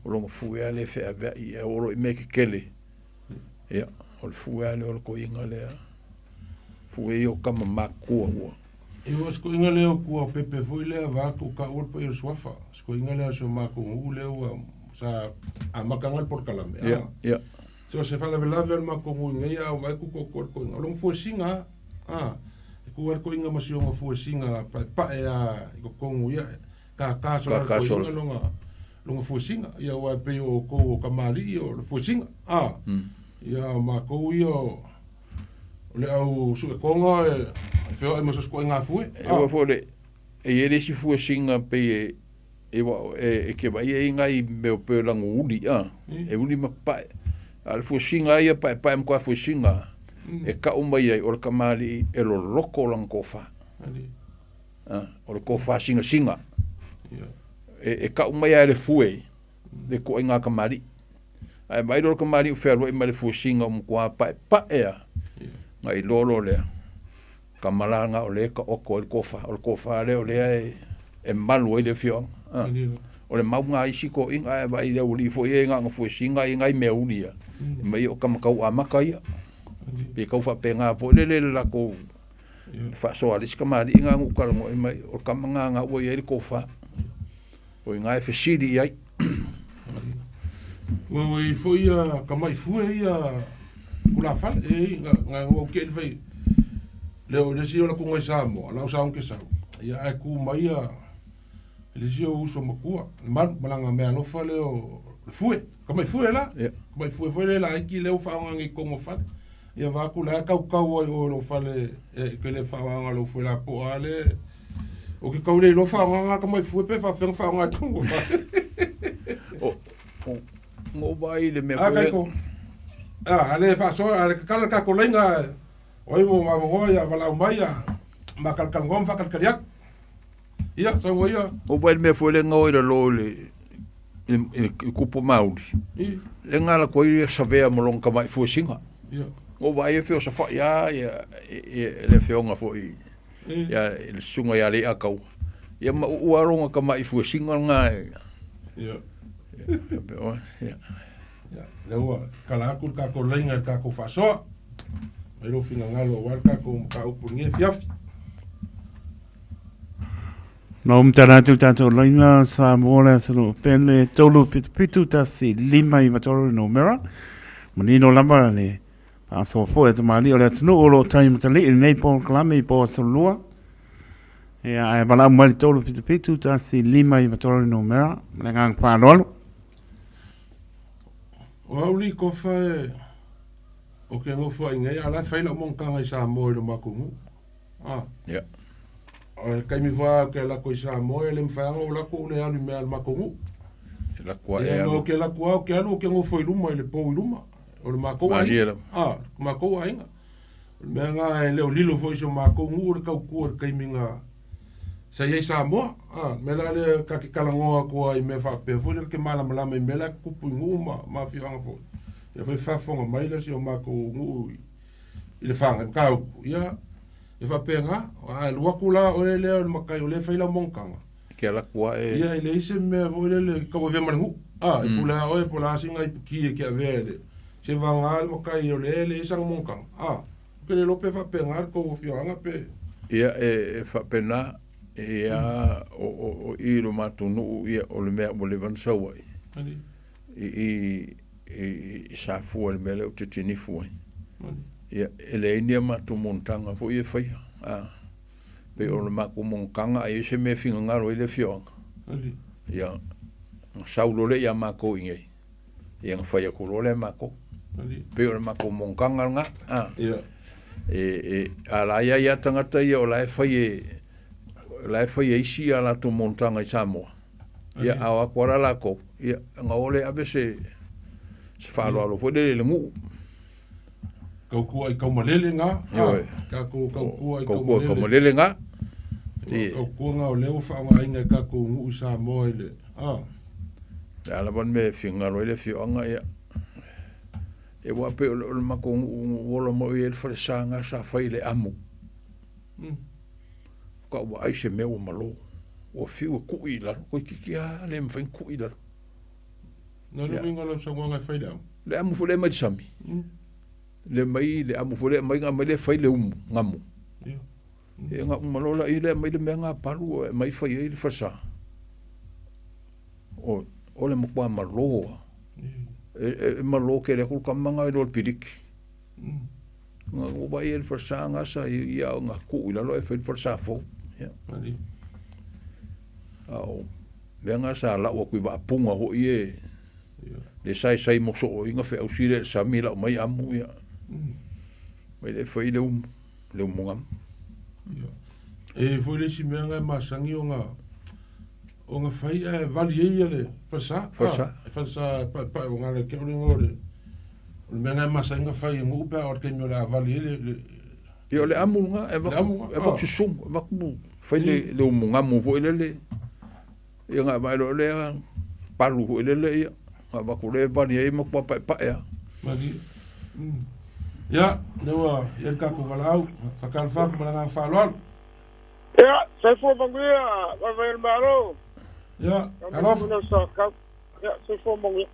o lo fue le fe ave ia o lo me kele ia o le fue le o ko inga le fue o kama makua eu acho que inga le o ku pepe foi le va ko ka o pe swafa sko inga le so ma ko le o sa a makanga por kalame ia so se fa la ver ma ko ngai a mai ku ko lo fue singa ku ko inga masio ngo fue singa pa e ko kongu ia ka so ko inga longa fue singa ia wa pe o ko kamali o fue singa ia ma ko io le au su konga fe o mo so ko inga fue e fole e ele si fue singa pe e ke vai inga i me pe langu uli e uli ma pa al fue singa ia pa ko fue singa e ka umai ai o le kamali e lo loko lang kofa o le kofa singa e ka umai ai le fue le ko inga kamali ai mai lo kamali o ferro e mai le fue singa mo kwa pa ngai lolo le kamalanga o le ka o ko le kofa le o le e malu le fio o le maunga isi ko inga vai le uli fo e nga fue singa inga me ulia mai o kamakau amaka ia pe kau fa penga po le la ko fa so ali skamali inga ngu kala mo mai o kamanga nga o ye ko fa o inga fe sidi ai o foi a kamai fue ia kula fa nga o ke fe le o si o la ko Samoa la usa ke sa ia ai ku mai a le si o uso makua malanga me no fa le o fue kamai fue la kamai fue la ki le o fa ngi ko mo fa ia va kula kau o lo fale que le fa lo foi la po ale o que kau le lo fa nga como foi pe fa nga tungo fa o vai le me foi ale fa so ale kala ka kolenga oi mo ma vo ia vala mai ma kal ngom fa kal kariak ia so vo ia o vai me foi le ngoi lo le kupo mauli le ngala ko ia savea mo long ka mai foi singa ia o vai e feo sa fa ia le feo nga foi ia le sunga ia le akau ia ma u aronga ka mai fu singa nga ia le wa kala ku ka ko lenga ka ko fa so e lo fina ngalo wa ka ko ka u punge fiaf no mtana tu tanto lenga sa mola so pele tolu pitu ta si lima I matoro no mera manino lamba le a so fo e mali o le tno o lo time tali nei po klame po so lua e ai bala mali tolo pitu ta si lima I matoro no mera le gang pa lolo o uli ko fa o ke ngo fa ngai ala fa la mon kanga sa mo le makungu ya o kai mi va ke la ko sa mo le mfa ngo la ko le alu me al makungu la kwa e ngo ke la kwa ke alu ke ngo foi luma le po luma o le mako ai mako ai me nga le o lilo foi so mako ngur ka ku kai minga sa ye Samoa me la le ka ki kala ngo ko ai me fa pe foi ke mala mala me la ku pu nguma ma fi anga foi e foi fa fonga mai la si o mako ngu ile fanga ka ia e fa penga lu kula o le o makai o le fa ila monkanga ke la kwa ia ile ise me vo le ka vo ve mangu e pula o e pula singa ki ke avele se vangal mo kai o le sang monkang ke le lope fa pengar ko fianga pe ia e fa pena ia o I lo matunu ia o le mea mo le van so ai i sa fu le mele o te tini fu ia ele ni ma tu montanga fo ia fai Pe o le mako mongkanga ai se me finga ngaro i le fionga. Ali. Ia saulo le ia mako ingai. Ia ngafai akuro le mako. Ali. Pe o le mako mongkanga nga. Ia. Ala ia tangata ia o la fai isi ala to montanga i Samoa. Ia awa kwara la ko. Ia ngaole ave se falo alo foi le ngu. Kaukua i kaumalele nga. Kaukua i kaumalele nga. Kaukua nga o leo whaanga inga kako ngu Samoa ile. Ala ban me fingaro ile fionga ia. E wa pe o mako wolo mo i le sanga sa fai le amu. Ka wa ai se meu malo. O fiu ku ila ko kikia le mfen ku ila. Na le minga lo sa nga fai le amu. Le amu fo le mai sami. Le mai le amu fo le mai nga mai le fai le ngamu. E nga malo la ile mai le menga paru mai fai i le fasa. O le mo kwa malo. E malo ke le ku kamanga i lo pidik. Nga o vai el fasa nga sa ia nga ku ila lo e fai fasa fo. Ya. Au venga sa la o ku va punga ho ie. Le sai mo so inga fe au sire sa mila mai amu ya. Mai le foi le mungam. E foi le simenga masangi o nga fai vali ele fasa. Fasa pa o nga le ke o ngore. O menga masangi fai ngu pa o ke no la vali ele. Yo le amu nga e va ku sum va ku fai le mungam vo ele. Ia nga vai lo le palu ho le ia va ku le vali e mo pa ya. Magi. Ya, dewa ia ka ko valau, fa kan fa ko malanga fa lo. Ya, sai fo bangia, va ver malo. Ya, alof. Ya, sai fo bangia.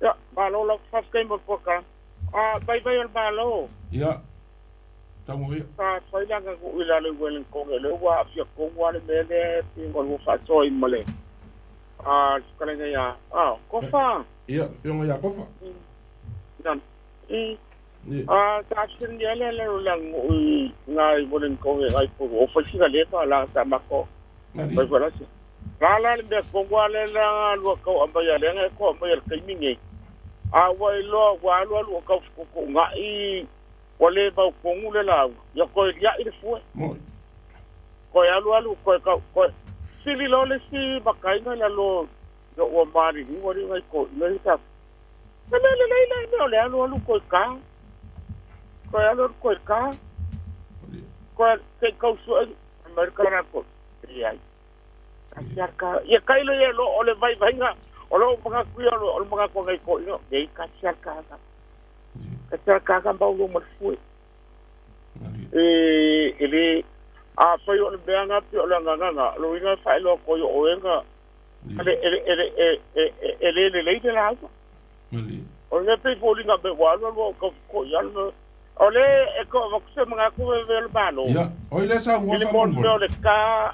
Ya, malo la fa kai mo poka. Vai el malo. Ya. Tamo ia. Fa ila nga ko ila le welen ko le wa afia ko wa le mele pingo lo fa soi male. Sekarang ya. Kofa. Iya, fiong ya kofa. Dan. Tapsin dia le lang ngai bolen ko ngai po ofisi ga le pa la sama ko. Bai pala si. La le ko wa le la lo ko ambaya le ngai ko ambaya kai mingi. Wa lo ko ngai wale ba ko ngule la ya ko ya ile fu. Ko ya lo ko sili lo le si bakai na lo yo o mari ni wori ngai ko ngai ta. Le lo ko ka. Ko ya lo ko ka. Ko ke ko su americana ko. Ya. Ya kai lo ye lo ole vai nga. Olo mga kuya lo mga ko ngai ko no. Dei ka ka. Ka ka ba lo mo fu. Ele foi o beanga pe o nga lo inga fai lo ko yo oenga ele de la o le pe fo linga be wa lo ko ya no o le e ko va se mga ko ve el balo ya o le sa wo fa mon le ka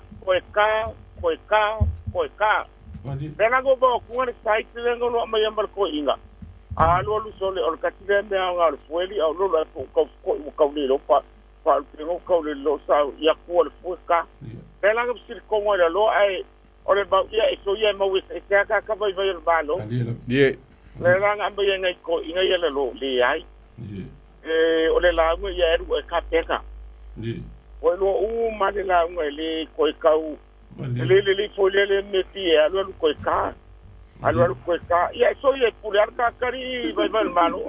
Bena go ba ko ni sai te ngo lo ma yamba ko inga lo so le o ka ti be nga lo fueli o lo ko ni lo pa no ko lo sa ya ko le fuska bela go sil ko mo lo ai o le ba ya so ya mo wis e ka ba el balo ye bela nga ba ya ko inga ya lo le ai o le la ngo ya ru ka peka o lo ma de la ngo le ko ka le fo le meti lo ko ka ya so ya pular ka kari ba el malo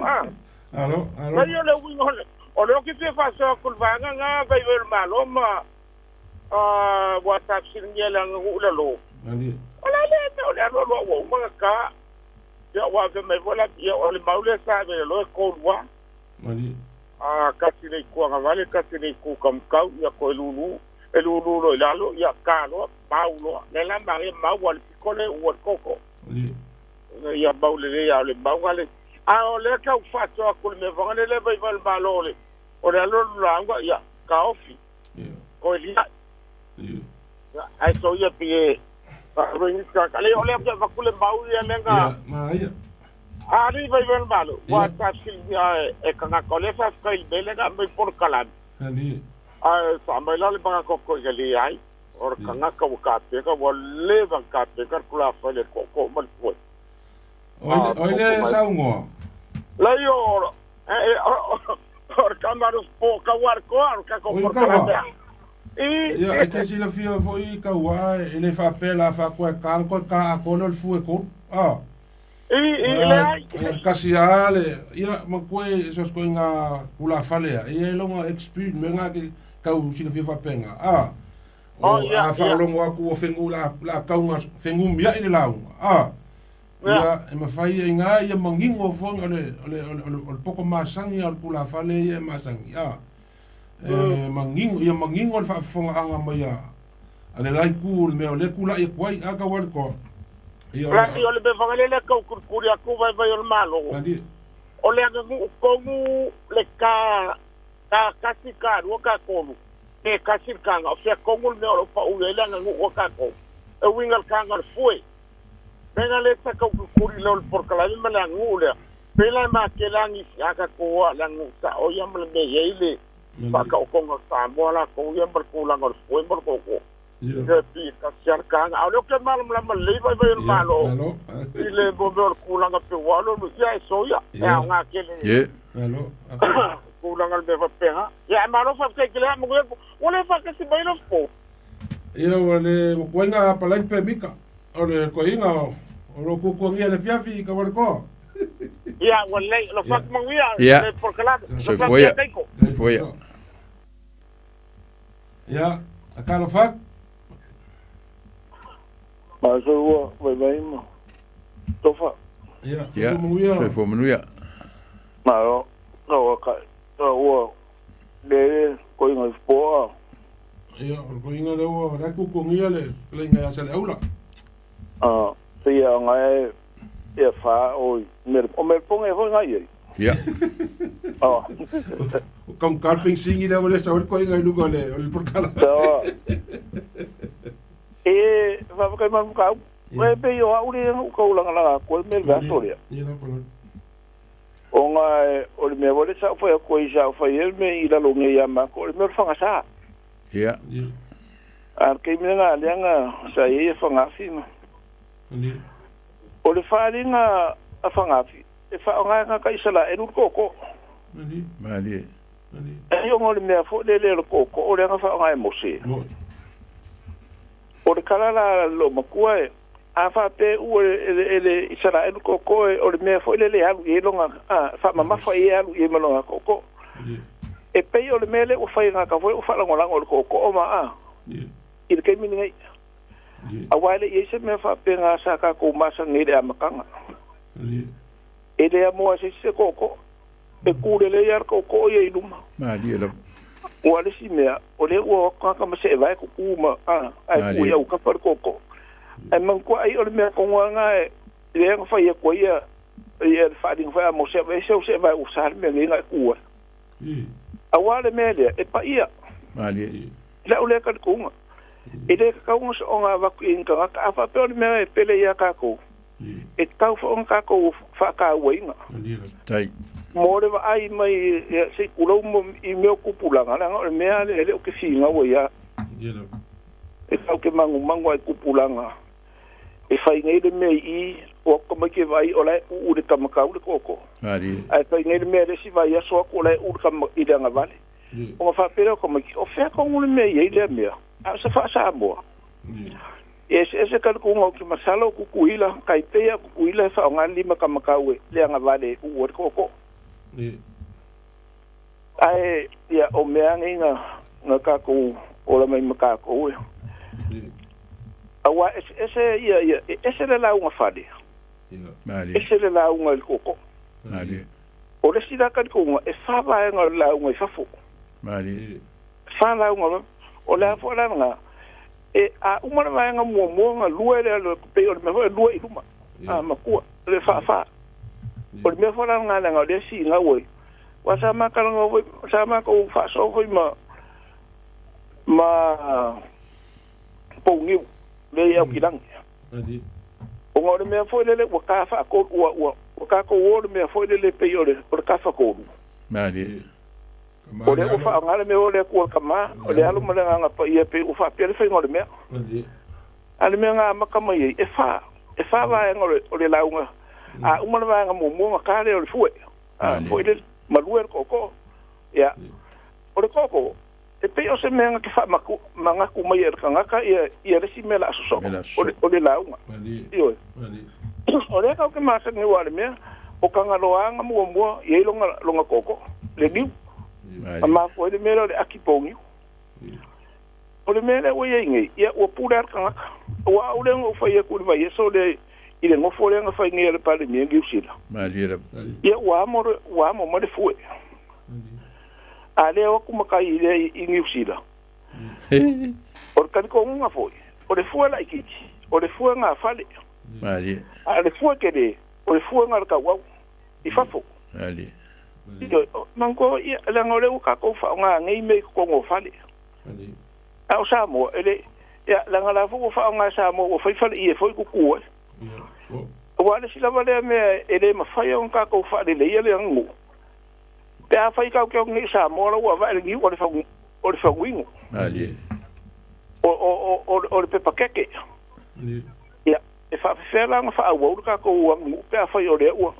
alo yo le wi no o lo que se pasó con vanga nga ba el malo ma WhatsApp sin ya la ngula lo ala le no le lo ma ka ya wa que me vola ya o le maule sabe lo ko wa kasi le ko nga vale kasi le ko kam ka ya ko lulu lo lalo ya ka lo paulo le la mari ma wal ko le o koko ya baule ya le bawale o le ka fatso ko me vangale le ba el malo le o le lo langa ya ka ofi ko ya ai so ya pie ro ni ka le o le ba ku le bau ya lenga ma ya ari ba el malo wa ta sil ya e ka ko le fa ka il bele ga me por kalan sa mai la le banga ko ko gali ai or kanga ka ka te ka wa le bang ka te ka kula fa le ko mal ko oile saungo la yo or kamaros po ka war ko ka ko por ka ia ke si la fia fo I ka wa ele fa pela fa ko ka ko no fu ko kasi ale ia ma ko esos ko nga kula falea ia longa experience menga ke ka u si la fia fa penga a fa longo aku o fengula la ka unga fengum ia ile la ia e ma fai nga ia mangingo fo ole poko masangi al kula fale ia masangi mangingo fa fonga anga mai ale lai kul me ole kula I kwai aka wal ko ia ole be fangale le ko kuri aku vai vai ol malo ole anga ko le ka kasika ro ka ko e kasika nga fe ko ngul me ro pa u le anga ngo ka ko e wingal ka ngal foi pena le ta ko kuri le por kala me la ngule pela ma ke langi aka ko la ngu sa o yam le me yele pa ka ko nga sa mo la ko yam por ko la ngol foi por ko ia pi ka siar ka nga o ke mal la le vai vai malo ile bo bo ko la nga pe walo no ia so ya nga ke le ko la ngal be fa pe ha ya malo fa ke le mo o le fa ke si bai no po ia ole ko nga pa la pe mika ole ko inga o lo ko ngia le fiafi ka war ko ia wala lo fa mangia por kala foi ia akalo fa Maso vai mo. Tofa. Ya. Foi manuia. Maro, no ka. O de ko inga po. Ia, ko inga de o ra ku ngia le lenga ya le aula. Sia ngai e fa o mer pong e ho ngai. Ya. Kom carping singi da wala sa ko inga lugo le por kala. Va ka man ka pe yo uri ko la ko mel ga storia o me vole sa foi ko isa foi me ila lo nge ya ma ko me fa sa ya ke me nga lenga sa ye fa nga fi ma o le fa linga a fa nga fi e fa nga ka isa la e ko mali yo ngol me fo le ko o le nga fa nga mo se o le kala la lo makua a fa pe u ele isara el koko o le me fo le alu e longa fa mama fa e alu e malonga koko e pe o le mele o fa nga ka fo o fa la ngola ngol koko o ma il ke mi ngai a wale e se me fa pe nga sa ka ko masa ngile a makanga e le mo se koko e ku le yar koko e iluma ma di lo wale si mea o le ua ka ma se vai ku uma ai ku ia ka par koko ai man ko ai o le mea ko nga le nga fa ia ko ia ia fa ding fa mo se vai usar me nga ku a wale me le e pa ia mali la o le ka ku nga e le ka nga so nga va ku in ka ka fa pe o le mea e pele ia ka ko e ka fa on ka ko fa ka winga tai more ai mai se kulo mo I me kupulanga nga o me ale o ke finga o ya e ka ke mangu ai kupulanga e fai ngai de me I o ko me ke vai o lai u de kamaka u de koko ali ai fai ngai de me de si vai so ko lai u kam I de nga vale o fa pero ko me o fe ko un me I le me a se fa sa mo ese ka ko ngo ki masalo ku kuila kai pe ku kuila fa nga lima kamaka u le nga vale u o koko ai ya o me nga ka ko o la mai maka ko awa ese ya ese le la unha fade mali ese le la unha koko mali o le sida ka ko e fa ba nga la unha fa fo mali fa la unha o la fo la nga e a uma la nga mo nga lue le pe o me fo lue I luma ma ku le fa o me fo la nga nga le si nga wo wa sama ka nga wo sama ko fa so ko ma po ngi le ya ki lang o ngore me fo le wa ka fa ko wa ka ko wo me fo le pe yo le por ka fa ko mali O le o fa ngale me o le ko kama o le alu mala nga pa ia pe o fa pe le fa ngole me. Ale me nga makama ye e fa va ngole o le launga. A umana va nga mo ka le o le fue. Foi le maluer koko. Ya. O le koko e pe o se me nga ke fa maku manga ku mai er kanga ka ia le simela so. O le launga. Io. O le ka ke masa ni wale me o kanga loanga mo ye longa koko. Le diu. Ama ko le mero le akipongi. O le mele o ye ngi ia o pura kanga. O au le ngo fa ye ku vai so le ile ngo fo le nga fa ngi le pa le ngi usila. Malira. Ia wa mo le fu. Ale o kuma kai le ngi usila. O kan ko nga fo. O le fu la ikiti. O le fu nga fa le. Malira. Ale fu ke le o le fu nga ka wa. I fa fo. Malira. Manko ia la ngole ka ko fa nga ngai me ko ngo fa le. Au sa mo ele ya la ngala fu fa nga sa mo o fa fa le e fo ku ku. O ale sila vale me ele ma fa yo ka ko fa le le ngo. Pe a fa ka ko ngi sa mo lo wa le ngi o le fa wingo. Ali. O le pe pakeke. Ya e fa fa la nga fa o ka ko wa pe a fa yo le o.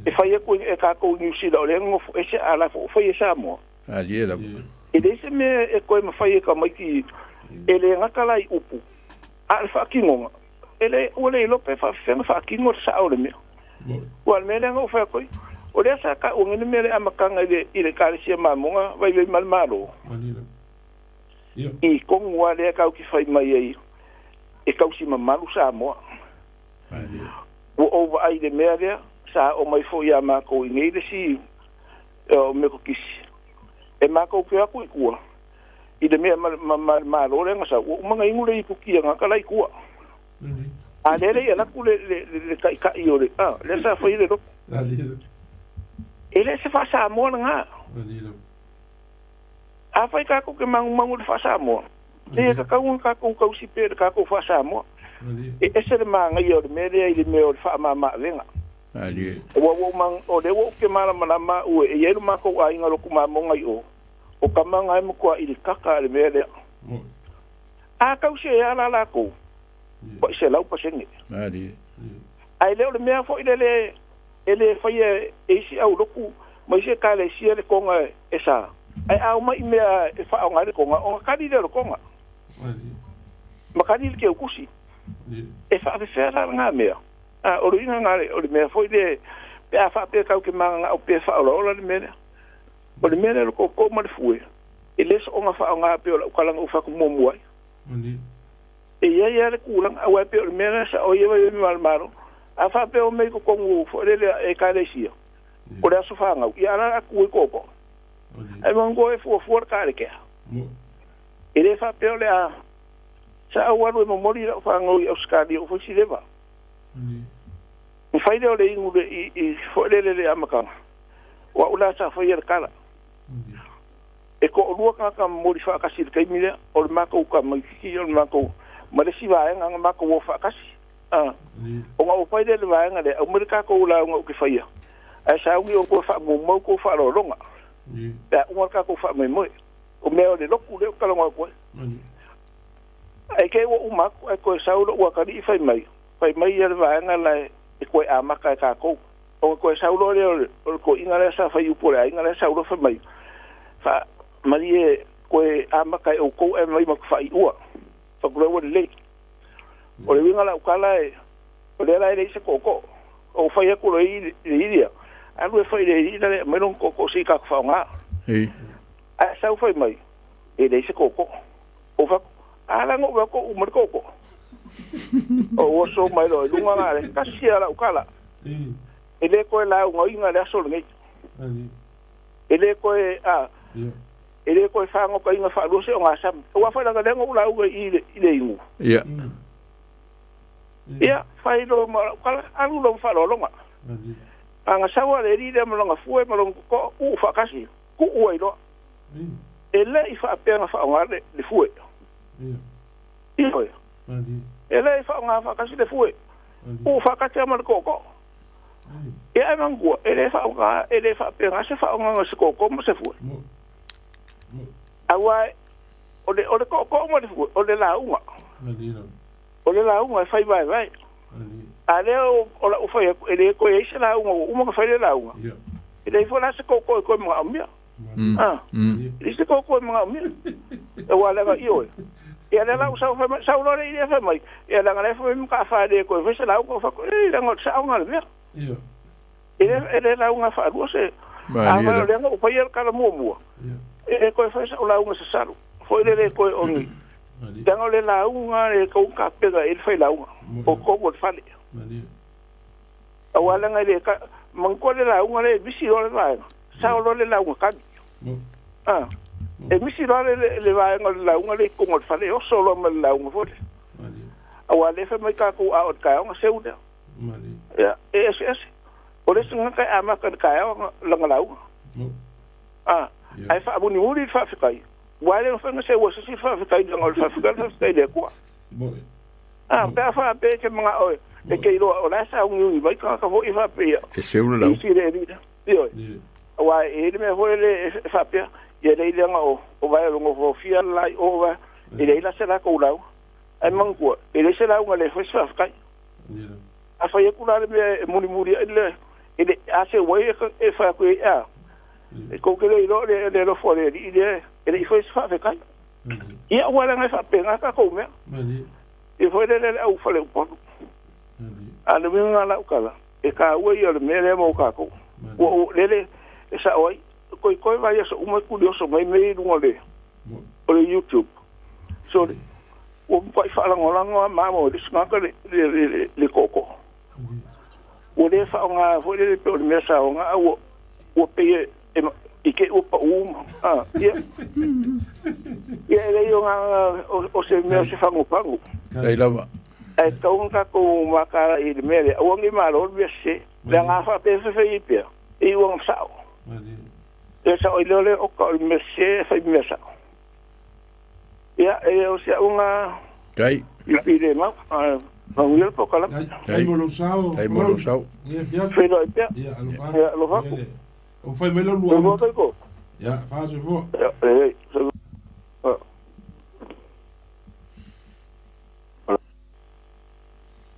E fai ko e ka ko New Zealand le ngo e se ala fo fai sa mo ali la e dese me e ko me fai ka mai ki ele ngakala I upu al fa kingo ele ole lo pe fa fa kingo sa ole me wal me ngo fa ko o le sa ka o ngene me le amakanga ile ka le se mamunga vai le mal malo I ko ngwa le ka ki fai mai ai e ka si mamalu sa mo o ai de me le sa o mai fo ia ma ko ngai de si o me ko kisi e ma ko pe aku ku I de me ma lo le nga sa o manga ingule I ku ki nga kala I ku a le la ku le ka I o le le sa fo ile do ele se fa sa mo nga a fa ka ko ke mangu le fa sa mo le ka ka si pe ka ko fa sa mo e se le manga I o me le me o fa ma venga ali wo mang o de wo ke mala ma o e yelu ma ko ai ngalo kuma mo ngai o kama ngai mo ko I kaka le mele a ka usi ya la ko o se la pa sengi ali ai le me fo ele fa ye e si au loku mo se ka le si le ko nga esa ai au mai me e fa nga le ko nga o ka di le ko nga ma ka di ke ku si e fa fe la nga me o ringa ngare o me foi de pe a fa pe ka ke manga o pe fa o le me o le me ko ma le fue ele so nga fa nga pe o kala nga fa ku mo mo e ya le ku lang a wa pe o me sa o ye me mal maro a fa pe o me ko ngu fo le e ka le sia o le so fa nga ya la ku ko ai mango e fo ka le ke ele fa pe o le a sa o wa mo mori fa nga o ska di o fo si le va mi fai de ole ingu I fo le amakanga wa ula sa fo yer kala e ko lua ka mori fa ka sil kai mile o mako ka mai ki o mako ma le si va nga mako wo fa kasi o nga o fai de va nga le o merika ko ula nga o ke fai a sa wi o ko fa mo ko fa lo longa da o ka ko fa mai mo o me o le loku le kala nga ko ai ke wo mako e ko sa o ka di fai mai yer va nga la e ko amaka ka ko o ko sa ulo le ko ingala sa fa yu por ingala sa ulo fa mai fa marie ko amaka o ko e mai mak fa ua fa ko le o le ingala kala e o le la le se ko o fa ya ko le idia a lu fa le idia le me non ko si ka fa nga a sa fa mai e le se ko o fa ala ngo ko u mer ko o so mai lo lunga ngale kasi ala ukala ele ko la ngoinga le so ngai ele ko ele ko fa ngo ka inga fa lo se nga sam wa fa la ngo la u ile ingu ya fa lo ma kala alu lo fa lo longa anga sawa le ri de mo longa fu mo longa ko u fa kasi ku u ilo ele I fa pena fa ngale le fu ele fa nga fa kasi le fu u fa ka te mal ko e ai mangu ele fa nga ele fa pena se fa nga se ko mo se fu Awa ole ko mo ole la unga. O le la unga fai vai. Ale o fai ele ko e la unga fai le la unga. Ele foi lá se ko mo mia. Ise ko mo mia. E wala ga io. E ale la usa sa lo le ia fai mai. E la ngale foi mo ka fa de ko fai la unga fa ko e la ngot sa unga mia. Ele la unga fa ro se. Ama le ngo fai el kala mo. E ko fai sa la unga se salu. Foi le ko ongi. Dango le la unga e ko ka pega il fai la unga. O ko mo fa le. Awala ngai le ka mangko le la unga le bisi o le la. Sa o le la unga ka. E misi le va ngol la unga le ko mo fa le o solo mo la unga fo. Awala fa mai ka ko a o ka unga se uda. Ya, es. O le singa ka ama ka la la unga. Ai fa abuni muri fa fa kai. Wale fa se wo se fa fa kai ngol fa fa kai de ko. Pe fa pe ke mga o e ke ilo o la sa ungi vai ka vo i fa pe. E se uno la. Si de vida. Dio. Wa e me vo le fa pe. Ye le le ngo o vai lo vo fia lai o va. E le la se la ko la. Ai mangu e le se la unga le fa fa kai. A fa ye kula le muri le ele a se wo e fa ko a. E ko ke le ilo le lo fo le ele foi fa fa kai. Ia wala ngai fa pe nga ka ko me. E foi le au fa le po. Ana me nga la ukala. E ka wo yo le me mo ka ko. O le sa oi ko vai so uma curioso mai me no le. O YouTube. So o pai fa la ngola ma mo dis nga ka le koko. O le fa nga foi le pe me sa nga o pe ike upa ia le yo nga o se me se fango pango Dai lava e tau ka ko maka i mele o ngi malo be se le nga fa pe fe ipe e o nga sao e sa o le o ka me se fa me sa ia e o se nga Dai i le ma ma uil po kala Dai mo lo sao fe lo ipe ia lo fa o fai me lo luamo ko ya fa se vo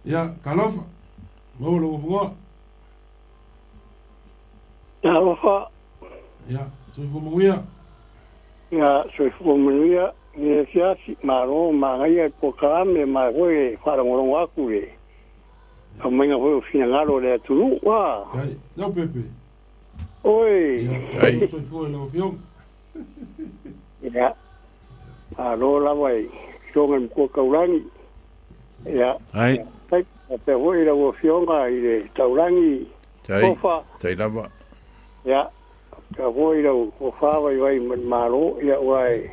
ya kalofa mo lo vo ya so vo mo ya so vo mo ya ni sia si maro ma ngai po kame ma hoi fara ngoro waku e o menga hoi fina ngalo le tu wa no pepe oi ai so vo lo fiom ya alo la vai songan ko kaulangi ya Ai. pe hoi la wo fionga i le taulangi kofa Tai lava ya ka hoi la ko fa vai malo ya wai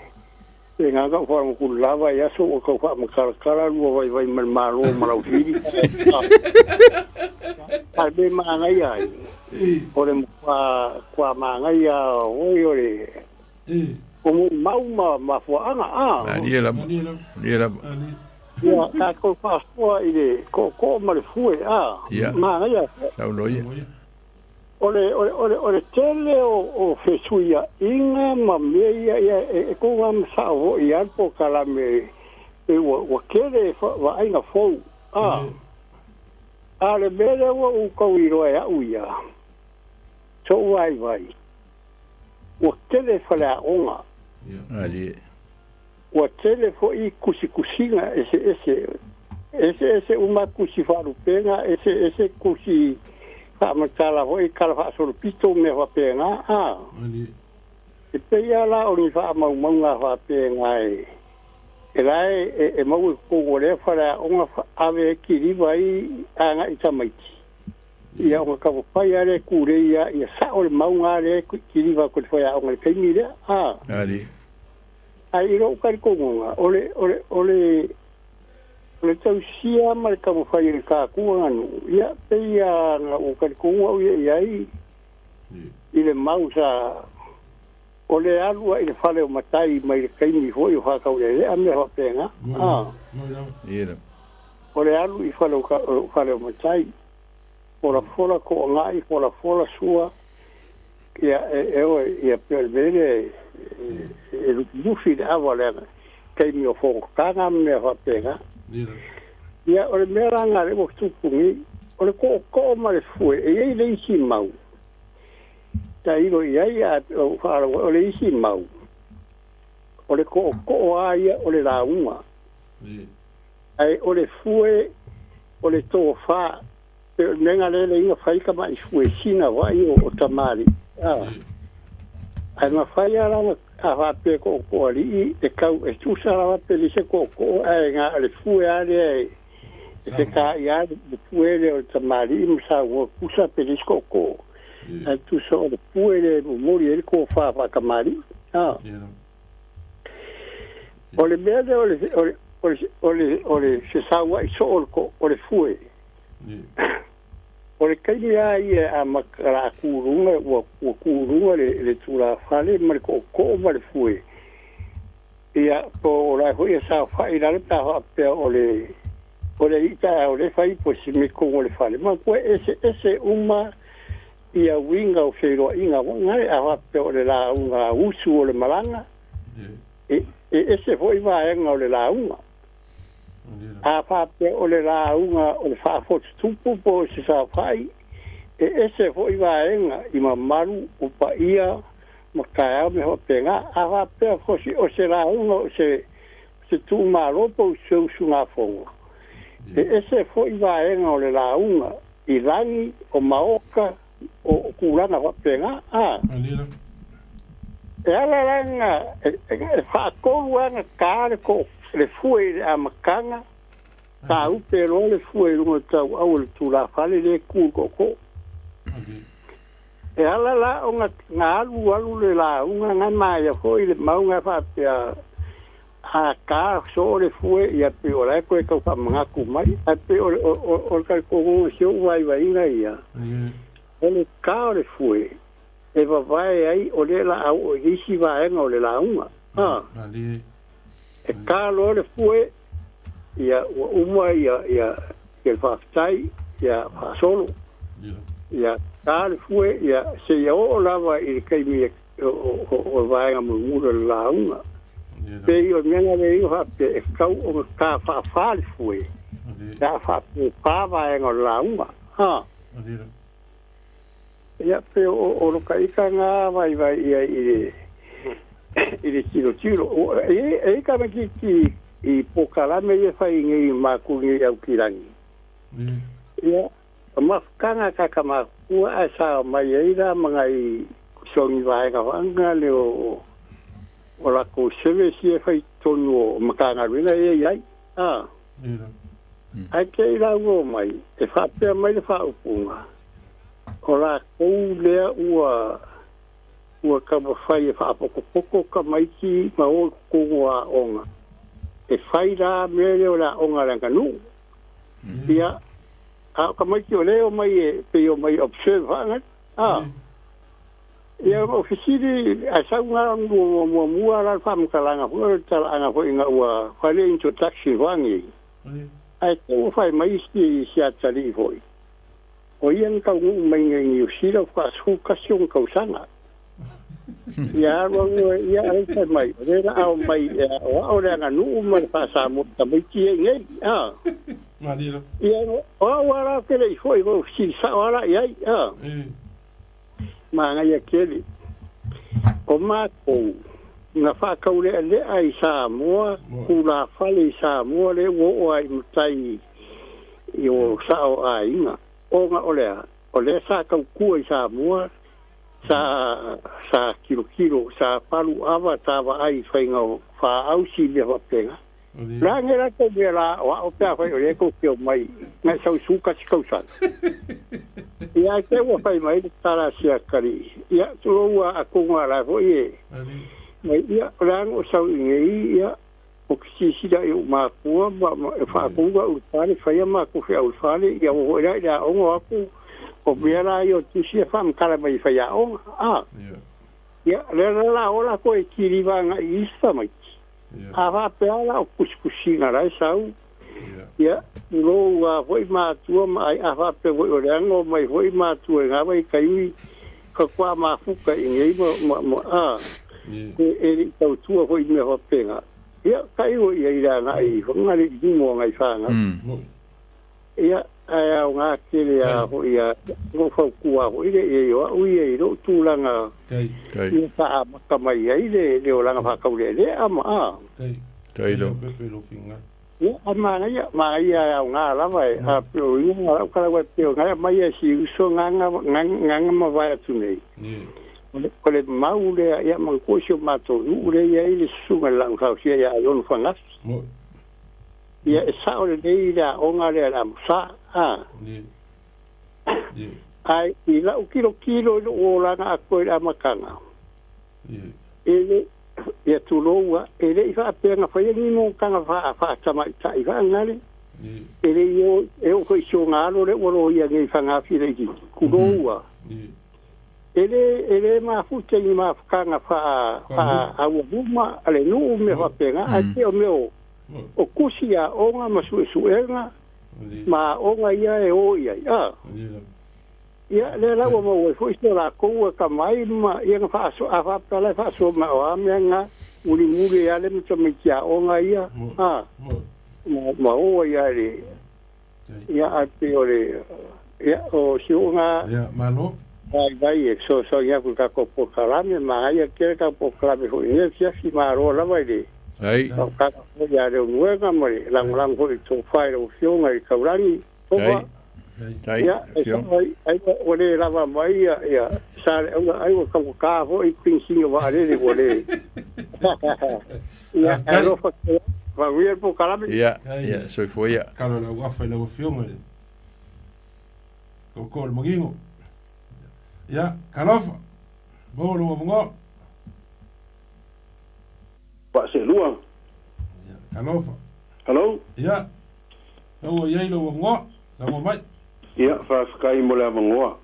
e nga ka fa mo kulava ya so ko fa mo kala lu vai malo malo fili ai be ma ngai ai ore kwa ma ngai ya ore como ma fo anga Ni la ya ka ko fa fo ile ko ma le fu ma ngai ya Sa lo ye ore tele o fesuia inga ma me ya e ko ngam sa o ya po kala me e o kere va ainga fo ale bele o ko iro ya uia so vai o tele fala onga Ali o tele fo i kusinga ese uma kusifaru pena ese kusi Amatala hoi kala fa so pito me fa penga e pe ya la o ni fa mau nga fa penga e lai e mau ko gore fa la o fa ave ki vai anga itamaiti ia o ka fa ya le kure ya sa o mau nga le ki va ko fa ya o le kai mira Ali ai ro ka ko nga ole le tau sia ma ka mo fai ka kuanu ia pe ia o ka ku ia i ile mausa o le alu ile fale o matai mai kai mi foi o ka le a me ho pena Ia o le alu I fale o matai ora fola ko ngai fola sua ia ia pe vere lufi de avale kai mi o fo kanga me fa pega ia o le mera nga le mo tupungi o le ko ma le fue e le isi mau ta iro ia o fara o le isi mau o le ko aia o le launga ai o le fue o le tofa nenga le inga fai ka mai fue sina vai o tamari ai ma fai ala a va pe ko ali e kau e tu sala va pe se ko ai nga le fue ale se ka ia de fue le tamari msa wo kusa pe ko ai tu so le fue le mori el ko fa kamari o le mele o le se sawa i so o le fue o le kai ia a makara kurunga o kurunga le tura fale ma ko ma le fue ia po la ho ia sa fa ila ta pe o le ita o le fai po si me ko le fale ma ko ese uma ia winga o fero inga ngai a pe o le la unga usu o le malanga ese foi vai en o le la unga a fa pe o le la unga o le fa fot tupu po se sa fai ese foi vai en i mamaru o pa ia ma ka me ho penga a fa pe fo si o se la unga se tu malo po se usunga fongo ese foi vai en o le la unga i langi o maoka o kurana wa penga ala langa fa ko wana ka ko le fue a makanga ta u pero le fue no ta au le tura fale le ku ko ala la unga ngalu le la unga nga mai foi le maunga fa a ka so le fue ia pe ora ko ka fa manga ku mai a pe o ka ko so vai na ia ele ka le fue e vai ai o le la o isi vai no le la uma e ka le fue ia uma ia el fastai ia solo ia ka le fue ia se o lava i kai mi o vai mo muro la uma pe io menga le io ha pe ka o ka fa le fue da fa pa vai no la uma ia pe o kai ka nga vai ia i tiro e ka me ki i pokala me e fai ngi ma ku ngi au kirangi ia ma kanga ka ma ku a sa mai ira mangai songi vai ka anga le o la ko seve si e fai tonu ma kanga rina e ai ai ke ira go mai e fa pe mai le fa upunga o la kou lea ua ka mawhai e whaapokopoko ka maiki ma o kongo a onga. E whai rā mere o la onga ranga nu. Ia, ka maiki o leo mai e pe o mai observe hangat. Ia o fisiri a sau ngā mua rā whamkalanga hua tala anga ho inga ua whale introduction wangi. Ai tau whai mai si atari hoi. O ian kau ngu mai ngai o sira wha su kasiong kau sanga. Ia wangu ia aita mai. Rera au mai o au reanga nuu mai wha mo ta mai tia ngai. Ia o au ara kere i hoi o siri sa ara iai. Ma ngai a kere. O mākou ngā whakau lea lea i Samoa. Kula whale i Samoa le o ai mutai i o sao a inga. O nga o lea sa kau kua i Samoa, sa kilo, sa palu awa tawa ai whainga o wha ausi mea wapenga. Rangi rata mea la, wa o pia whai o lea kou keo mai, ngai sau suka si kausan. Ia te ua whai mai, tara sia kari. Ia turoua a konga la ho ie. Mai ia rangi o sau ingei, ia o kisisida i o mākua, e whaakunga ulfare, whaia mākuwhia ulfare, ia o hoera i a ongo aku, o mea i o tusia whamkara mai whaia onga. Ia, rera la ola ko e kiriwanga i isa mai. A whapeala o kuskusinga rai sau. Ia, ngō hoi mātua mai, a whape hoi o reango mai hoi mātua ngā wai kaimi, ka kua māfuka i ngei mo e tau tua hoi me ho penga ia kai o ia ira na i honga ri mo ngai fanga ia ai o nga kele a ho ia go fo kua ho ile e o u ia i ro tulanga ia pa maka mai ai le o langa fa ka le ama kai lo ia ama na ia ma ia o nga la vai a pro ia nga ka wa pe o nga mai ia si so nga ma vai tu nei ko le mau le ia man ko sio mato u le ia ile sunga lang ka sia ia yon fanga ia sa o le ida o nga le la sa ai ila o kilo o la na ko la makanga ele ia tuloa ele i fa pena fa ni no kanga fa tama i fa ngale ele yo e ko sio ngalo le o ia ngai fa nga fi le ki kuloa ele ma futa ni ma kanga fa a uma ale no me fa pena a te o meu o kusia o nga masu suenga ma o nga ia e o ia ia le la o mo foi sto la ko ka mai ma ia fa so a fa pala fa so ma o amenga uli muli ale mi to mi kia o nga ia ma o ia le ia a te o le ia o si o nga ia malo vai so ia ku ka ko po kalame ma ia ke ka po kalame ho ia si ma ro la vai de ai ka ko ia le nuega mo lang ho to fai o si o nga ka rani to tai ai o le lava mai ia sa ai o ka ho i pinsinga va le le ia ro fa va vir po kalame ia so foi ia kalo la wafa le fioma ko le magingo ia kalofa bo lo vongo pa se lua kalofa hello ia o ia lo vongo sa mo mai ia fa skai mo la mangoa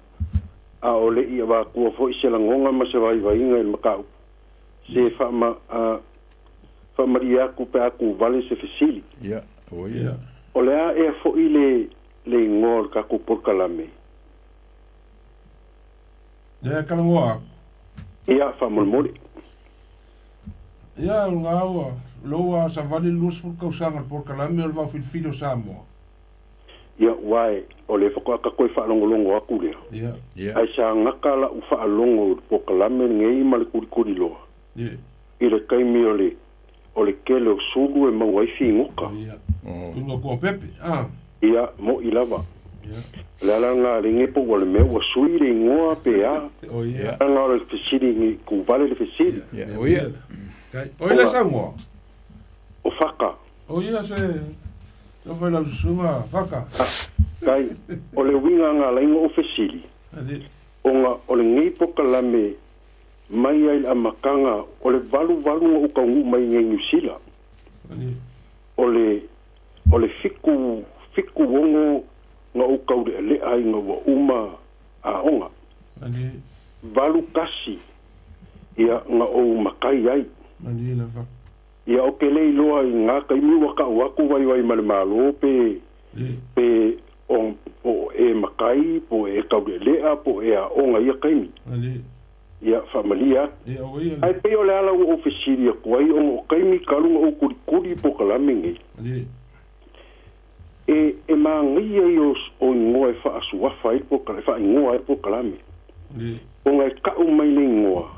a ole ia va ku fo se la ngonga ma se vai ngai makau se fa ma fa maria ku pa ku vale se fesili ia o ia ole a e fo ile le ngor ka ku por kalame ia kalongoa ia fa molmoli ia ngao loa sa vale lus fu ka usanga por kalame o va filfilo samo ia wai ole fa ka ko fa longo aku le ia ai sa ngakala u fa longo por kalame ngai mal ku lo ile kai mi ole kelo sugu e mau ai fingoka ia kungo ko pepe ia mo ilava la nga ringe po wala me wa suire ngoa pe o ia nga le fisiri ni ku vale le fisiri o ia kai o ile sango o faka o ia se so foi la suma faka kai o le winga nga la ngo fisiri o nga o le ngi po kalame mai ai amakanga o le valu o ka ngu mai ngi New o le fiku wongo nga o ka le ai nga wa uma a onga valu kasi ia nga o makai ai la fa ia o kele loa nga kai mi wa ka wa ku vai malo pe on po e makai po e ka le a po e a onga ia kai mi ia familia ai pe o le ala o ofisiri ko ai o kai mi kalu o kuri po kalame ngi e ma ngi os o ngoe fa asua fai po kala fa ngoe po kalame o ngai ka o mai le ngoa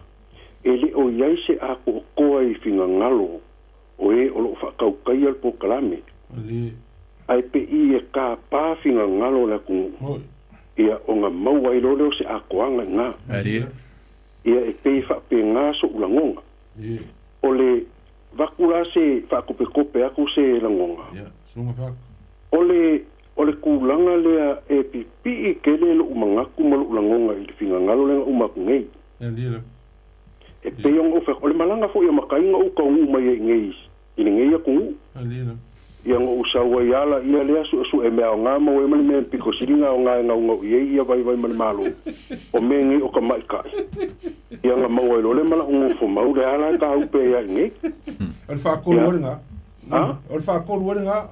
ele o yai se a ko ai finga ngalo o e o lo fa ka kai al po kalame ai pe i e ka pa finga ngalo la ku ia o nga mau ai lo se a ko anga nga ia e pe fa pe nga so ulangonga o le vakula se fa ko pe aku se langonga sunga fa ole kulanga le e pipi ke le lo mangaku mo ulangonga i finga ngalo le umaku ngai e pe yong o fa ole malanga fo ia makainga o ka u mai ngai i ngai ku yang o sawa yala ia le su e me nga mo e me piko siringa nga ia vai malo o mengi o ka mai kai ia nga mo e le mala un fo mau le ala ka u pe ia ngai al fa ko woringa al fa ko woringa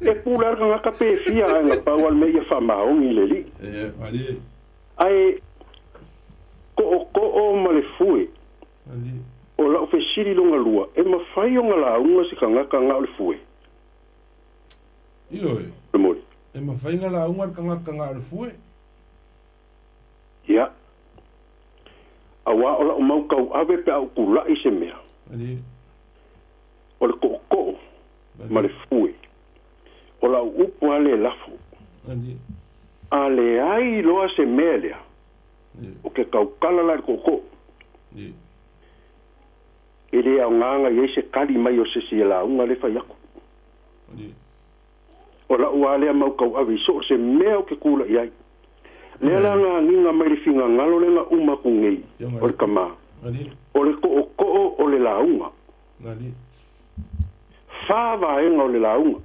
e pular nga ka pe fia nga pa wal me ia fa mau ni le li ai ko o male fui O la fe siri longa lua. E ma fai o ngala unga si kangaka ngā o le fue. Io e. Le mori. E ma fai ngala unga kangaka ngā o le fue. Ia. Awa o la o mau kau ave pe au kula i se mea. O le ko ma le fue. O la upu ale lafo. Ale ai loa se mea lea. O ke kau kala la ko. Ele au nganga ye se kali mai o se si la unga le fai aku. O la ua lea mau kau ave so se mea o ke kula iai. Lea la ngā nginga mai le finga ngalo le ngā uma kungei. O le kama. O le ko o le la unga. Fava enga o le la unga.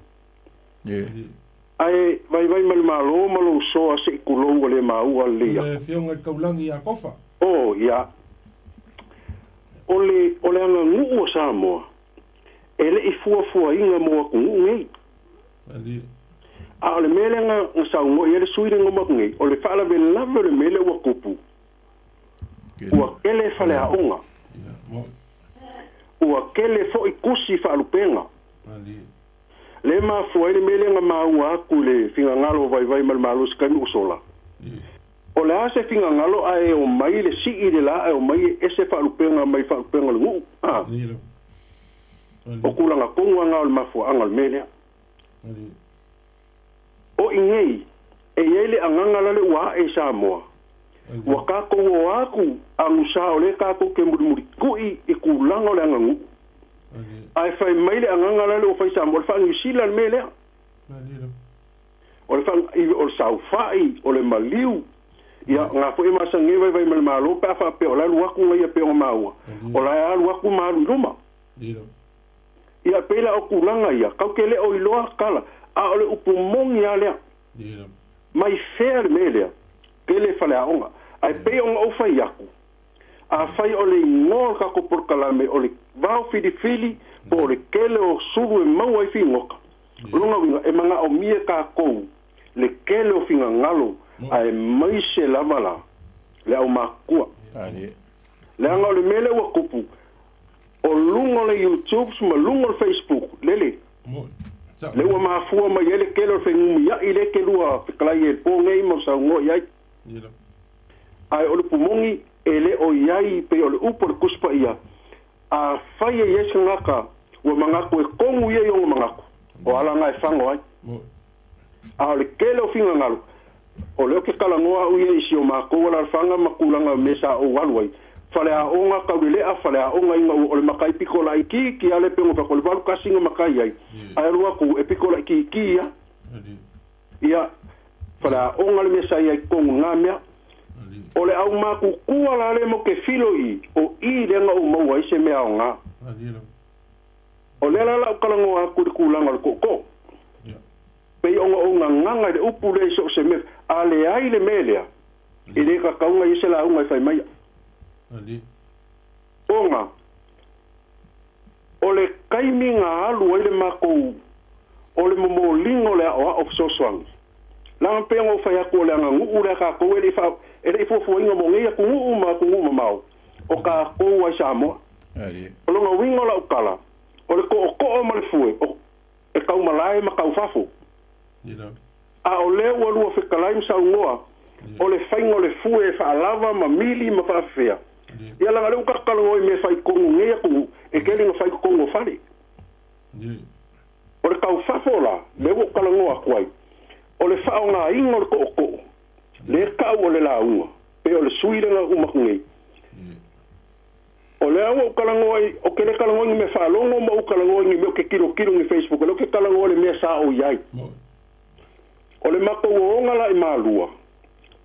Ai vai mal malo soa se kulou o le maua le ia. Le fionga kaulangi a kofa. Oh, ia. Ole anga ngu o Samoa. Ele I fua inga moa ku ngu ngei. A ole mele nga saungo ele suire ngoma ku ngei. Ole fala ve lava le mele ua kupu. Ua kele fale a onga. Ua kele fo ikusi fa alupenga. Le ma fua ele mele nga maua aku le finga ngalo vai mal skami usola. O le ase finga ngalo ae o mai le si I le la ae o mai ese whaalupenga mai whaalupenga le ngu. O kula ngā konga ngā o le mafua anga le melea. O ingei, e yeile angangala le ua e Samoa. Wa kako o aku angusa o le kako ke muri kui I kulanga o le anga ngu. Ae whai mai le angangala le o whai Samoa, le wha ngisila le melea. O le wha o le saufai, o le maliu, ia ngā fo e masa ngewe vai mal malo pa fa pe ola luaku ngai pe o maua ola ya luaku malu luma ia pela o kulanga ia kau kele o iloa kala a ole upumong ia lea mai fair melea kele fale aonga ai pe onga o fai aku a fai ole ngol ka ko por kalame ole vau fili po ole kele o suru e mau ai fingoka lunga winga e manga o mie ka kou le kele o finga ngalo ai mai se lavala le au makua le anga le mele wa kupu o lungo le YouTube ma lungo le Facebook lele le wa mafua ma yele kelo fe ngumi ya ile ke lua fiklai e po ngai mo sa ngo yai ai o le pumongi ele o yai pe o le upo le kuspa ia a fai e yesu ngaka wa mangako e kongu ye yongo mangako o ala ngai fango ai a le kelo finga ngalo o leo ke kalangoa uia isi o mako wala fanga makulanga mesa o walwai fale a onga kaulele a fale a onga inga o le makai piko la iki ki ale pengo pa kole valu kasinga makai ai ai lua ku e piko la iki ia ia fale a onga le mesa ia kongu ngamea o le au maku kua la le mo ke filo I o I lenga o maua ise mea o ngā o le la kalangoa ku de kulanga le koko pei onga nganga de upu le so se me ale ai le melea ile ka kaunga ise la unga fai mai onga ole kaiminga alu ile mako ole mo lingo le o so swang la pe ngo fai ko le nga ngu le ka ko ele fa ele fo inga mo ngia ku ma mau o ka ko wa Samoa ole ngo wingo la ukala ole ko ma le fue e ka malai ma ka fafo a o le ua lua whikalaim sa ungoa o le whaingo le fue wha lava ma mili ma whawhea ia langa leu kakalangoi me whai kongu ngea kungu e kelinga whai kongu whare o le kau whafola le ua kalangoa kuai o le whao ngā ingo le ko le kau o le launga pe o le suiranga umakungei o le ua kalangoi o ke le kalangoi me whalongo ma u kalangoi me o ke kiro ngi Facebook o le ke kalangoi le mea sa o iai o le mako o ngala I malua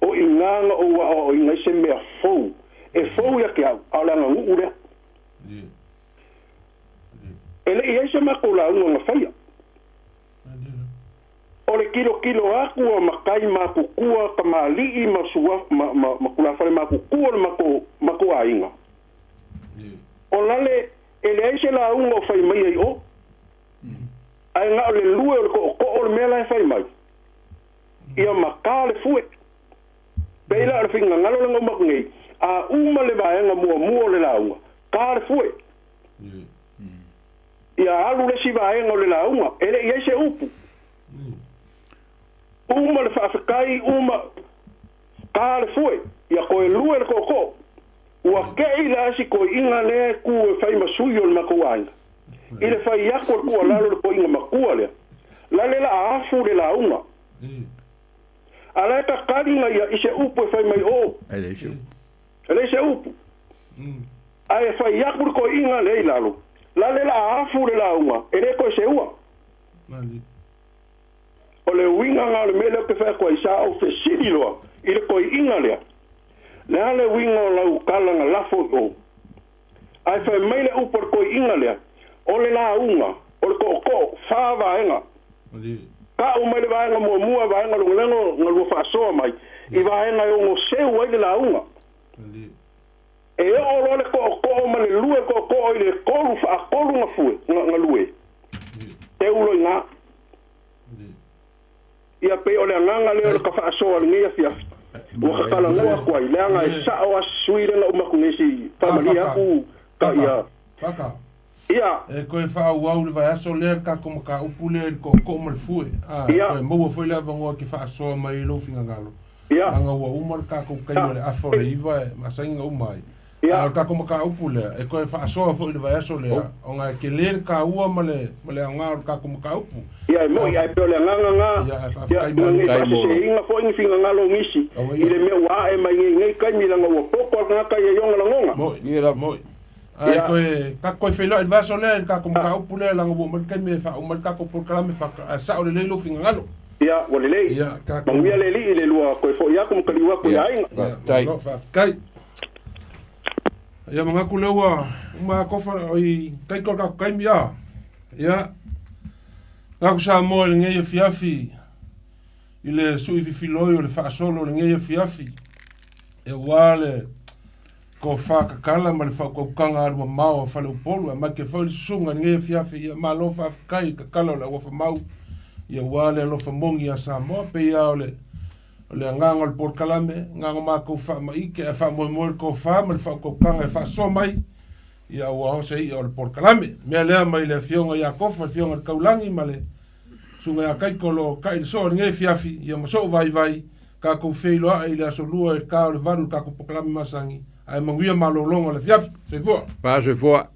o inganga o inga se mea fou e fou ya ke au langa ngu ure ele I se mako la unga ngafaya o le kilo aku o makai mako kua kamali I masua makula fale mako kua le mako a inga o lale ele se la unga o fai mai ai o ai nga o le lue o le ko o le mela fai mai ia makale fue Beila ar finga ngalo nga makngi a uma le vaenga mua le launga ka le fue ia alu le sivaenga o le launga ele ia se upu uma le whaafikai uma ka le fue ia koe lue le koko ua kei la si koe inga le ku e whai masui o le makuainga i le whai ako le kua lalo le koe inga makua lea la le la afu le launga ala ka karinga ia i se upu e whai mai o ele se upu ai e whai ako le koe inga le i lalo la le la afu le launga e le koe se ua o le winga ngā le mele ke whai koe sa au fe siri loa i le koe inga lea le le winga o lau kalanga lafo o ai whai mai le upo le koe inga lea o le la unga o le ko wha vaenga ka o mai le vaenga mua vaenga lungo ngalua whaasoa mai i vaenga o ngo seu ai le la unga e o lo le ko ma le lue ko i le kolu wha kolu nga fue ngalue te ulo inga ia pe o le nganga le o le ka whaasoa le ngia fiafi ua kakala ngoa kuai leanga e sao a suire na umakunesi pamalia ku ka ia ia e koe whaau au le vai aso lea ka ka upu lea ko ma le fue koe maua foi lea vangoa ki whaasoa mai lo finga ngalo anga ua umar ka kai le afo le iwa e masainga umai ka ka upu lea e koe whaasoa foi le vai aso lea o ngai ke lea ka ua ma le anga ka ka upu ia mo ia pe le nganga ia inga foi ni finga ngalo ngisi ile me wa e mai ngai kai mi langa wo poko nga kai yonga langonga mo ai koe ka koe felo el vaso le ka upu le langa wo mai kai me fa o mai ka ko por kala me fa sa o le lo finga ngalo ia wo le ia ka mo ia le le lua koe fo ia como kaliwa ko ia inga tai kai ia manga ku lewa uma ko fa i kai ko ka kai mi ia Ngako sa moa le ngeia fiafi i le sui fifiloi o le whaasolo le ngeia fiafi e wale ko whakakala ma le whakaukanga aruma mau a whale upolu a mai ke whau le sunga ngeia fiafi i a maa lofa afkai kakala o le wafa mau i a wale alofa mongi a sa moa pe ia o le anganga o le porkalame nganga maa kou wha mai ke a wha moe moe kou wha ma le whakaukanga e whaaso mai ia ua hose i o le porkalame mea lea mai le fionga ia kofa fionga le kaulangi ma le sunga ia kaikolo kai le soa nge fiafi ia maso vai ka kou feiloa i le aso lua e ka o le varu ka kou porkalame masangi ai manguia malolonga le fiafi se fua